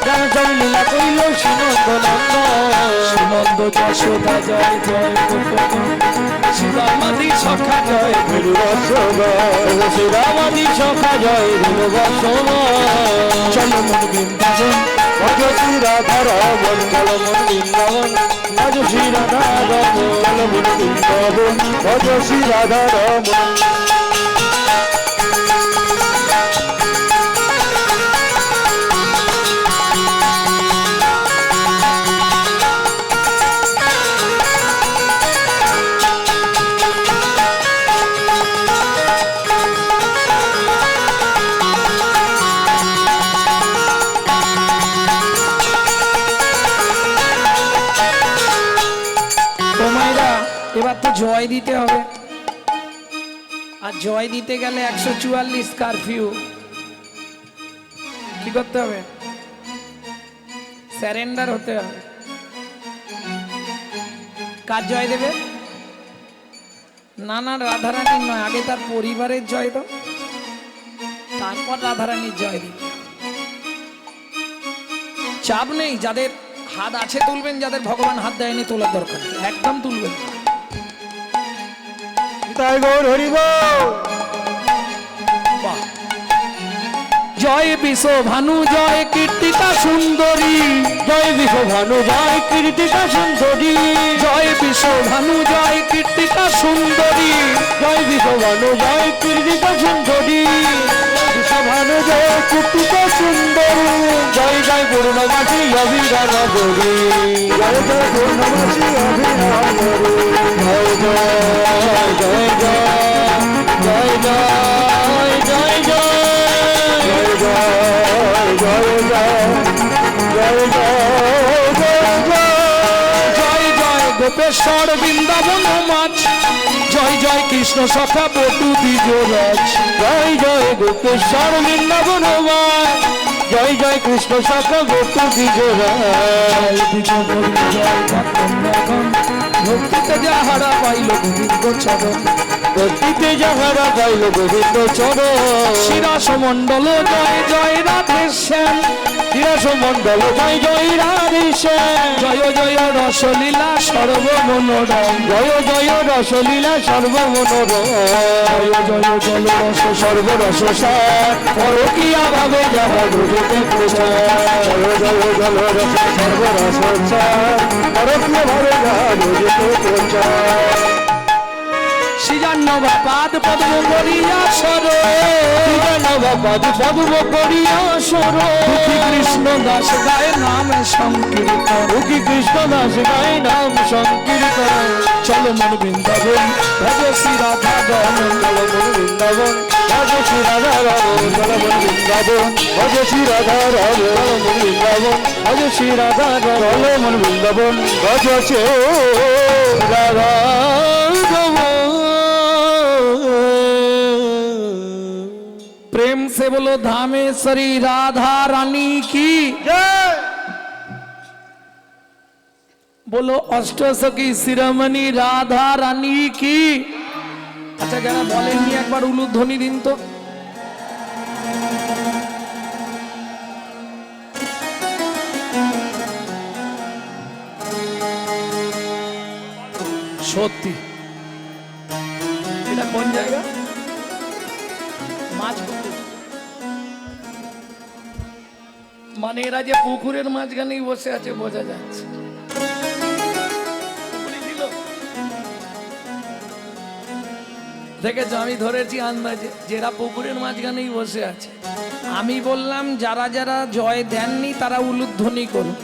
যাহা সব লীলা কইল শ্রীনন্দ নন্দন। শ্রীনন্দ যশোদা জয় জয় গোপন, শ্রীরামাদি সখা জয় শ্রীরামাদি সখা জয় ভীমবৎসব। চলো মন বৃন্দাবন ভজ শ্রী রাধা রমন। চলো মন বৃন্দাবন ভজ শ্রী রাধা রমন। চলো মন বৃন্দাবন ভজ শ্রী রাধা রমন। এবার তো জয় দিতে হবে, আর জয় দিতে গেলে 144 কারফিউ। কি করতে হবে? স্যারেন্ডার হতে হবে। কার জয় দেবে? না না, রাধারানীর নয়, আগে তার পরিবারের জয় দাও, তারপর রাধারানীর জয় দিন। চাপ নেই, যাদের হাত আছে তুলবেন, যাদের ভগবান হাত দেয়নি তোলার দরকার নেই, একদম তুলবেন। তাই গৌর হরিব। বাহ। জয় বিশ্ব ভানু জয় কীর্তিকা সুন্দরী, জয় বিশ্ব ভানু জয় কীর্তিকা সুন্দরী, জয় বিশ্ব ভানু জয় কীর্তিকা সুন্দরী, জয় বিশ্ব ভানু জয় কীর্তিকা সুন্দরী, বিশ্ব ভানু জয় কীর্তিকা সুন্দরী, জয় জয় পূর্ণবাসী অভিরাম গৌরী, জয় জয় পূর্ণমাসী অভিরাম গৌরী। জয় জয় জয় জয় জয় জয় জয় জয় জয় জয় জয় জয় জয় জয় জয়। জয় জয় গোপেশ্বর বৃন্দাবন মাছ, জয় জয় কৃষ্ণ সখা বটু দ্বিজরাজ, জয় জয় গোপেশ্বর বৃন্দাবন জয় জয় কৃষ্ণ সখা বটু দ্বিজরাজ, ভক্তিতে যাহারা পাইল গোবিন্দ চরণ, ভক্তিতে যাহারা পাইল গোবিন্দ চরণ, শিরাস মণ্ডল জয় জয় রাধে শ্যাম, শিরাস মণ্ডল জয় জয় রাধে শ্যাম, জয় জয় রসলীলা সর্বমনোরম, জয় জয় রসলীলা সর্বমনোরম, জয় জয় জল রস সর্বরস সার পরকিয়া ভাবে যাহা গোবিন্দ প্রচার, জয় জয় জল রস সর্বরস সার পরকীয় ভাবে যাহা প্রচার। শ্রীজাহ্নব পাদ পদ্ম করিয়া সর, নবাপাদ পদ্ম করিয়া সর, দুঃখী কৃষ্ণ দাস গায়ে নাম সংকীর্তন, দুঃখী কৃষ্ণ দাস গায় নাম সংকীর্তন, চলো মন বৃন্দাবন ভজ শ্রী রাধা রমন, চল মন বৃন্দাবন ভজ শ্রী রাধা রমন, চল মন বৃন্দাবন ভজ শ্রী রাধা রমন, চল মন বৃন্দাবন ভজ শ্রী রাধা রমন, চল মন বৃন্দাবন ভজ শ্রী রাধা রমন। प्रेम से बोलो धामेश्वरी राधा रानी की, জয়। बोलो अष्टसखी शिरोमणि राधा रानी की। अच्छा যারা বলেননি একবার উলুধ্বনি দিন তো। সত্যি এটা কোন জায়গা? মানে এরা যে পুকুরের মাঝখানেই বসে আছে বোঝা যাচ্ছে। দেখেছো, আমি ধরেছি আন্দাজে যেরা পুকুরের মাঝখানেই বসে আছে। আমি বললাম যারা যারা জয় দেননি তারা উলুধ্বনি করুন।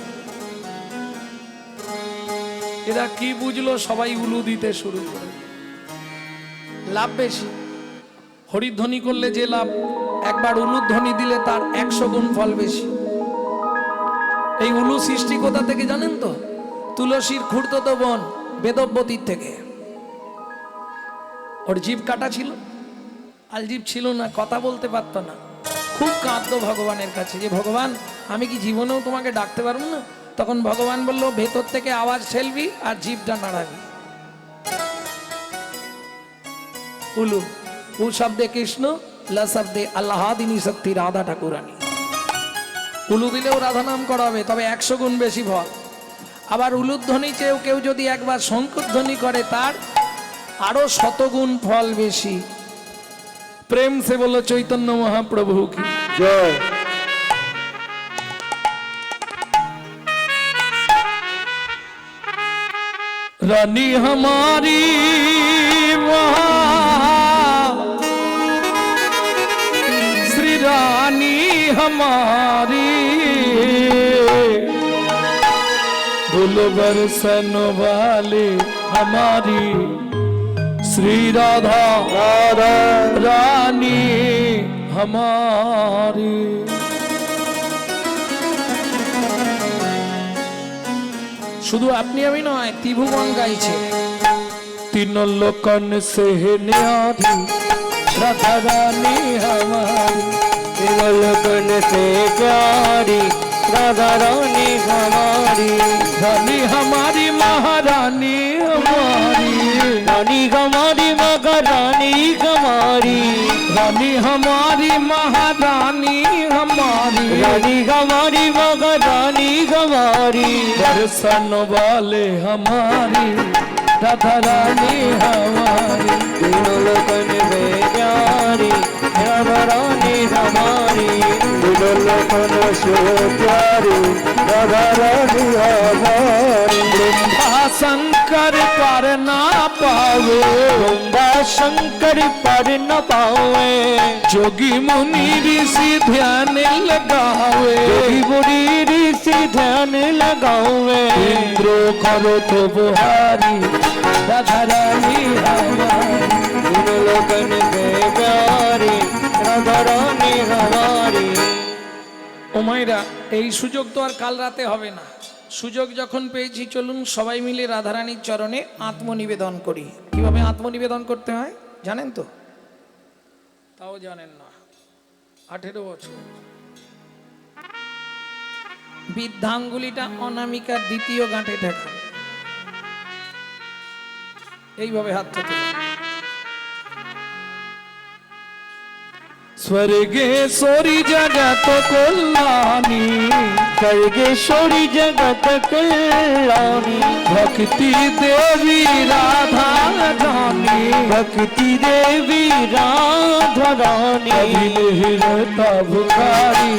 এরা কি বুঝলো, সবাই উলু দিতে শুরু করে। লাভ বেশি, হরিধ্বনি করলে যে লাভ, একবার উলুধ্বনি দিলে তার 100 গুণ ফল বেশি। এই উলু সৃষ্টি কোথা থেকে জানেন তো? তুলসীর খুড়তো বোন বেদব্যতীর থেকে। ওর জিভ কাটা ছিল, আল জিভ ছিল না, কথা বলতে পারতো না। খুব কাঁদতো ভগবানের কাছে যে ভগবান আমি কি জীবনেও তোমাকে ডাকতে পারবো না? তখন ভগবান বলল ভেতর থেকে আওয়াজ ঠেলবি আর জিভটা নাড়াবি। উলু, উ শব্দে কৃষ্ণ, ল শব্দে আল্লাহাদিনী শক্তি রাধা ঠাকুরানী। উলু দিলেও রাধা নাম করাবে, তবে 100 গুণ বেশি ফল। আবার উলুধ্বনি চেয়েও কেউ যদি একবার শঙ্খধ্বনি করে তার আরো 100 গুণ ফল বেশি। প্রেম সে বলল চৈতন্য মহাপ্রভু কি জয়। रानी हमारी श्री रानी हमारी, धुल बरसन वाली हमारी श्री राधा রাধা रानी हमारी। শুধু আপনি আমি নয়, ত্রিভুবন গাইছে। तीन लोकन से न्यारी राधा रानी हमारी, तीनों लोगन से प्यारी राधा रानी हमारी, रानी हमारी महारानी हमारी, रानी हमारी महारानी हमारी, रानी हमारी महारानी हमारी, रानी हमारी महारानी हमारी, दर्शन वाले हमारी राधा रानी हमारी। तीनों लोकन में प्यारी राधा रानी हमारी, तीनों लोकन से प्यारी राधा रानी हमारी। ब्रह्मा शंकर पर ना पावे, ब्रह्मा शंकर पर न पावे, जोगी मुनि ऋषि ध्यान लगावे, जोगी बुरी ऋषि ध्यान लगावे, इंद्रो करो तो बुहारी राधा रानी हमारी। तीनों लोकन में प्यारी राधा रानी हमारी। ও মায়েরা, এই সুযোগ তো আর কাল রাতে হবে না। সুযোগ যখন পেয়েছি, চলুন সবাই মিলে রাধারানীর চরণে আত্মনিবেদন করি। কিভাবে আত্মনিবেদন করতে হয় জানেন তো? তাও জানেন না। 18 বছর বৃদ্ধাঙ্গুলিটা অনামিকার দ্বিতীয় গাঁটে ঠেকান, এইভাবে হাতটা তুলে। स्वर्गेश्वरी जगत कल्याणी, स्वर्गेश्वरी जगत कल्याणी, भक्ति देवी राधा रानी, भक्ति देवी राधा रानी, अभिलहरता भुखारी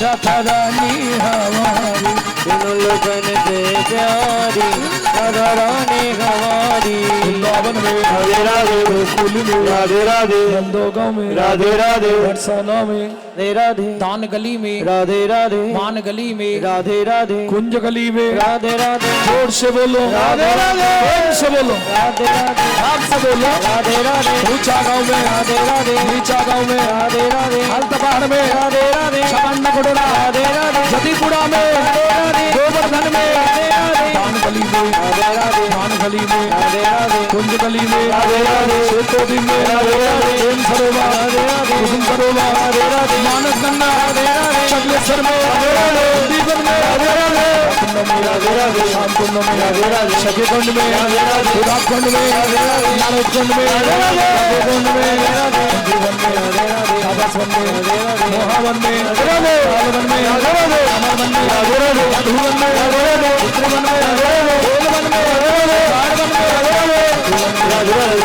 राधा रानी हमारी। तीनों लोगन से प्यारी राधा रानी हमारी। वृंदावन में राधे राधे, गोकुल में राधे राधे, नंदोगांव में राधे राधे, बरसाना में राधे राधे, दान गली में राधे राधे, मान गली में राधे राधे, कुंज गली में राधे राधे, जोर से बोलो राधे राधे, प्रेम से बोलो राधे राधे, भाव से बोलो राधे राधे, ऊंचा गांव में राधे राधे, नीचा गांव में राधे राधे, हल्द पहाड़ में राधे राधे, छपन्न कोडोरा राधे राधे, जदीपुरा में गोवर्धन में दान गली में राधे राधे, मान गली में राधे राधे, कुंज गली में राधे राधे, शेतोदी में राधे राधे, प्रेम सरोवर राधे राधे, कुसुम सरोवर राधे राधे, मानस गंगा राधे राधे, चकलेश्वर में दीपक में राधे राधे, कुंड में राधे राधे, शाम कुंड में राधे राधे, सखीकुंड में राधे राधे, विराटकुंड में नारदकुंड में कुंड में जीवन में आवासवन में मोहावन में कालवन में अमरवन में मधुवन में चित्रवन में गोलवन में गाड़वन में राधे राधे,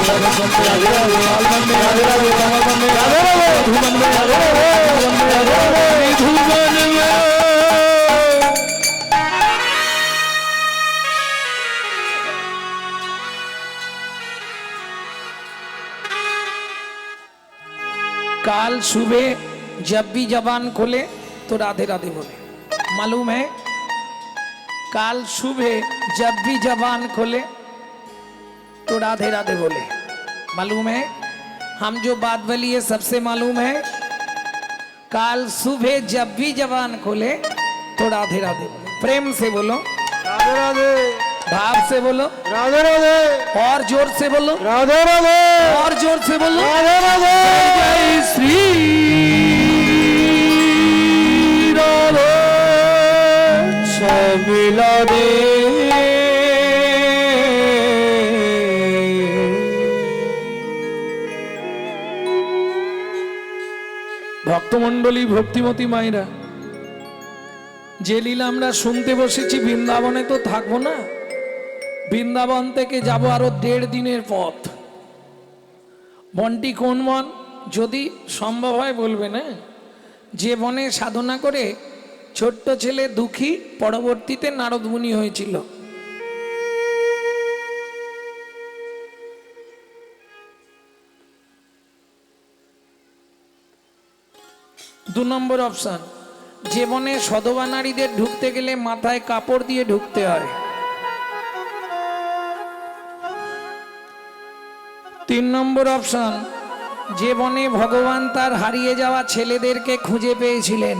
कालवन में कमलवन में मधुवन में धुवन में काल सुबह जब भी जबान खोले तो राधे राधे बोले। मालूम है? काल सुबह जब भी जबान खोले तो राधे राधे बोले। मालूम है? हम जो बात बोली है सबसे मालूम है। काल सुबह जब भी जबान खोले तो राधे राधे बोले। प्रेम से बोलो, राधे राधे, भाव से बोलो, राधे राधे, और जोर से बोलो, राधे राधे, और जोर से बोलो। राधे राधे, जय श्री राधे। मिला दे ভক্তমণ্ডলী ভক্তিমতী মায়েরা, যে লীলা আমরা শুনতে বসেছি বৃন্দাবনে তো থাকবো না। বৃন্দাবন থেকে যাব আরো 1.5 দিনের পথ। বনটি কোন বন যদি সম্ভব হয় বলবে না? যে বনে সাধনা করে ছোট্ট ছেলে দুঃখী পরবর্তীতে নারদ মুনি হয়েছিল। দু নম্বর অপশন, যে বনে সধবা নারীদের ঢুকতে গেলে মাথায় কাপড় দিয়ে ঢুকতে হয়। 3 নম্বর অপশন, যে বনে ভগবান তার হারিয়ে যাওয়া ছেলেদেরকে খুঁজে পেয়েছিলেন।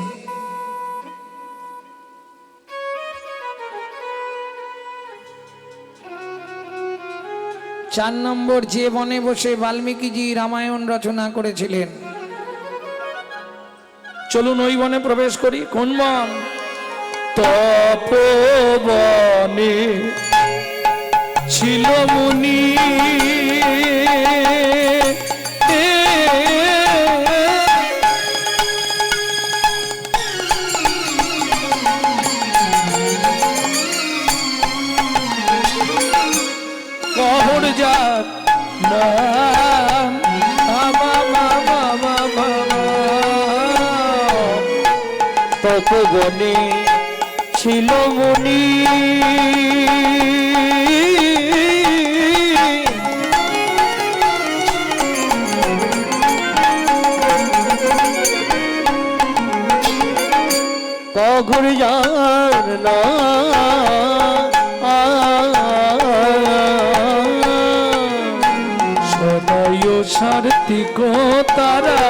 4 নম্বর, যে বনে বসে বাল্মীকিজি রামায়ণ রচনা করেছিলেন। চলুন ওই বনে প্রবেশ করি। কোন বন? তপবনে ছিল মুনি কহর যাক নাম তপবনে ছিল মুনি কঘুর যার না সদয় সার্থিক তারা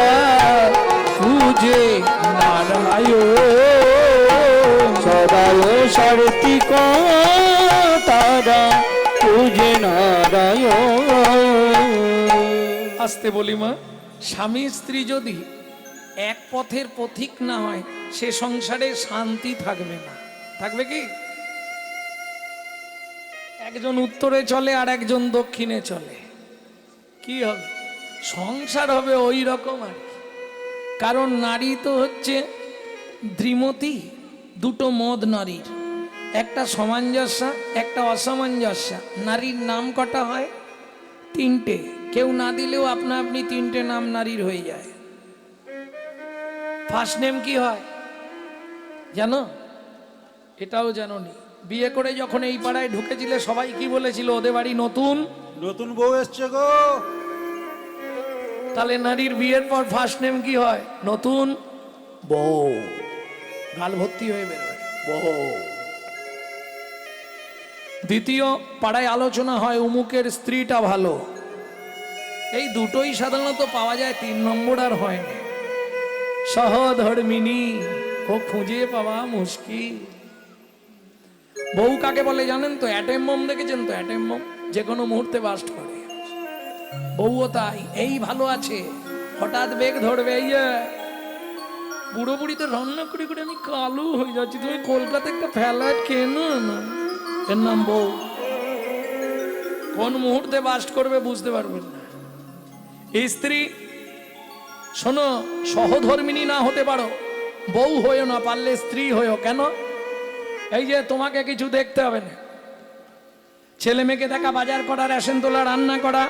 পূজে নারায়ণ সদয় সার্থিক তারা পূজে নারায়ণ। আসতে বলি মা, স্বামী স্ত্রী যদি এক পথের পথিক না হয় সে সংসারে শান্তি থাকবে না। থাকবে কি? একজন উত্তরে চলে আর একজন দক্ষিণে চলে, কি হবে? সংসার হবে ওই রকম আর কি। কারণ নারী তো হচ্ছে দ্বিমতী, দুটো মত নারীর, একটা সামঞ্জস্য একটা অসামঞ্জস্য। নারীর নাম কটা হয়? তিনটে। কেউ না দিলেও আপনা আপনি তিনটে নাম নারীর হয়ে যায়। ফার্স্ট নেম কি হয় জানো? এটাও জানো নি? বিয়ে করে যখন এই পাড়ায় ঢুকেছিলে সবাই কি বলেছিল? ওদের বাড়ি নতুন নতুন বউ এসছে গো। তাহলে নারীর বিয়ের পর ফার্স্ট নেম কি হয়? নতুন বউ। গাল ভর্তি হয়ে বেরোয় বউ। দ্বিতীয়, পাড়ায় আলোচনা হয় উমুকের স্ত্রীটা ভালো। এই দুটোই সাধারণত পাওয়া যায়, 3 নম্বর আর হয় না। সহধর্মিনী ও খুঁজে পাওয়া মুশকিল। বউ কাকে বলে জানেন তো? অ্যাটেম বোম দেখেছেন তো? অ্যাটেম বোম যে কোনো মুহূর্তে বাস্ট করে। বউও তাই। এই ভালো আছে, হঠাৎ বেগ ধরবে। এই যে বুড়ো বুড়িতে রান্না করে করে আমি কালো হয়ে যাচ্ছি, তুমি কলকাতা একটা ফ্ল্যাট কেন না? এর নাম বউ। কোন মুহূর্তে বাস্ট করবে বুঝতে পারবেন না। স্ত্রী শোনো, সহধর্মিনী না হতে পারো, বউ হয়েও না, পারলে স্ত্রী হয়েও। কেন? এই যে তোমাকে কিছু দেখতে হবে না, ছেলে মেয়েকে দেখা, বাজার করা, রেশন তোলা, রান্না করা,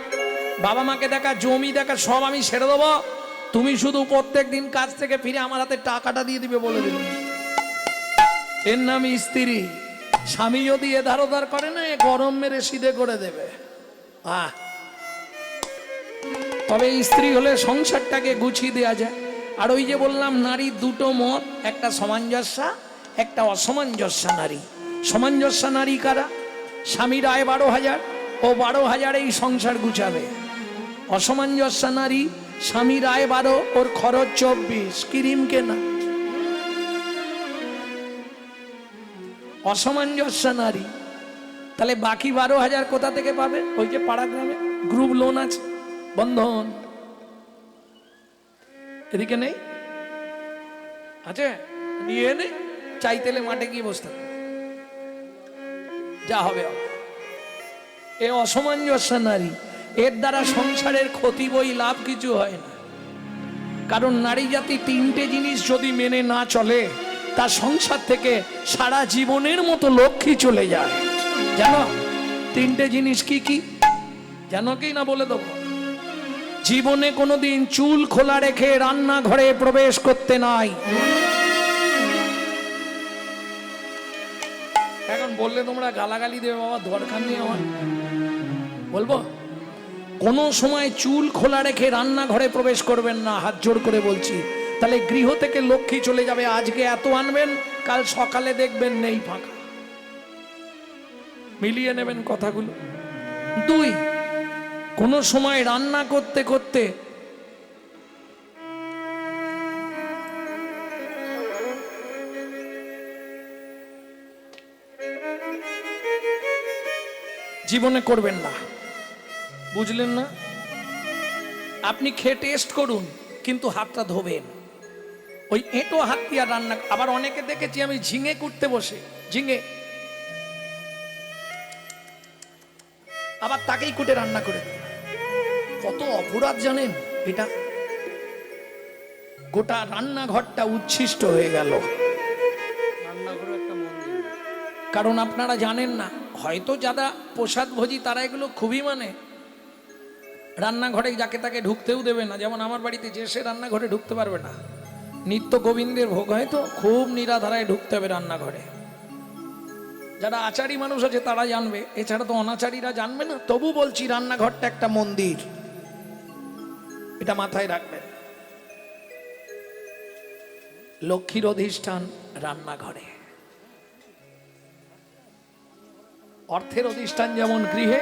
বাবা মাকে দেখা, জমি দেখা, সব আমি ছেড়ে দেবো। তুমি শুধু প্রত্যেক দিন কাজ থেকে ফিরে আমার হাতে টাকাটা দিয়ে দিবে, বলে দিবে। এর নাম স্ত্রী। স্বামী যদি এধার ওধার করে না, এ গরম মেরে সিধে করে দেবে। তবে স্ত্রী হলে সংসারটাকে গুছিয়ে দেওয়া যায়। আর ওই যে বললাম নারীর দুটো মত, একটা সামঞ্জস্য একটা অসামঞ্জস্য নারী। সামঞ্জস্য নারী কারা? স্বামীর আয় 12,000, ও 12,000 এই সংসার গুছাবে। অসামঞ্জস্য নারী, স্বামীর আয় 12, ওর খরচ 24, ক্রিম কেনা। অসামঞ্জস্য নারী, তাহলে বাকি 12,000 কোথা থেকে পাবে? ওই যে পাড়া গ্রামে গ্রুপ লোন আছে, বন্ধন। এদিকে নেই? আছে? নিয়ে নে, চাইতেলে মাঠে গিয়ে বসতে যা হবে। এ অসামঞ্জস্য নারী। এর দ্বারা সংসারের ক্ষতি, বই লাভ কিছু হয় না। কারণ নারী জাতি 3টে জিনিস যদি মেনে না চলে, তার সংসার থেকে সারা জীবনের মতো লক্ষ্মী চলে যায়। জানো 3টে জিনিস কি কি? জানো কি না? বলে দেবো। জীবনে কোনোদিন চুল খোলা রেখে রান্নাঘরে প্রবেশ করতে নাই। এখন বললে তোমরা গালাগালি দেবে, বাবা দরকার নেই আমার। বলবো, কোনো সময় চুল খোলা রেখে রান্নাঘরে প্রবেশ করবেন না, হাত জোড় করে বলছি। তাহলে গৃহ থেকে লক্ষ্মী চলে যাবে। আজকে এত আনবেন, কাল সকালে দেখবেন নেই, ফাঁকা। মিলিয়ে নেবেন কথাগুলো। 2, কোনো সময় রান্না করতে করতে জীবনে করবেন না, বুঝলেন না? আপনি খেয়ে টেস্ট করুন, কিন্তু হাতটা ধোবেন। ওই এঁটো হাত দিয়ে রান্না। আবার অনেকে দেখেছি আমি ঝিঙে কুটতে বসে, ঝিঙে আবার তাকেই কুটে রান্না করে দেবে। কত অপরাধ জানেন এটা? গোটা রান্নাঘরটা উচ্ছিষ্ট হয়ে গেল। রান্নাঘরে একটা মন্দির। কারণ আপনারা জানেন না, হয়তো যারা প্রসাদ ভোজী তারা এগুলো খুবই মানে, রান্নাঘরে যাকে তাকে ঢুকতেও দেবে না। যেমন আমার বাড়িতে যে সে রান্নাঘরে ঢুকতে পারবে না, নিত্য গোবিন্দের ভোগ হয় তো খুব নিরাধারায় ঢুকতে হবে রান্নাঘরে। যারা আচারী মানুষ আছে তারা জানবে, এছাড়া তো অনাচারীরা জানবে না। তবু বলছি রান্নাঘরটা একটা মন্দির, এটা মাথায় রাখবেন। লক্ষ্মীর অধিষ্ঠান রান্নাঘরে, অর্থের অধিষ্ঠান যেমন গৃহে,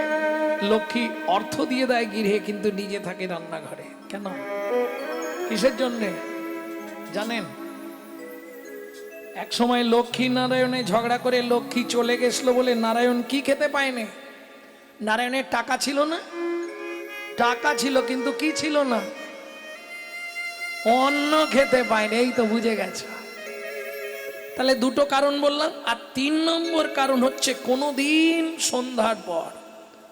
লক্ষ্মী অর্থ দিয়ে দেয় গৃহে, কিন্তু নিজে থাকে রান্নাঘরে। কেন? কিসের জন্যে জানেন? এক সময় লক্ষ্মী নারায়ণে ঝগড়া করে লক্ষ্মী চলে গেছিল বলে নারায়ণ কি খেতে পায়নি? নারায়ণের টাকা ছিল না? টাকা ছিল, কিন্তু কি ছিল না? অন্ন খেতে পায়নি। এই তো বুঝে গেছে। তাহলে দুটো কারণ বললাম। আর 3 নম্বর কারণ হচ্ছে কোনোদিন সন্ধ্যার পর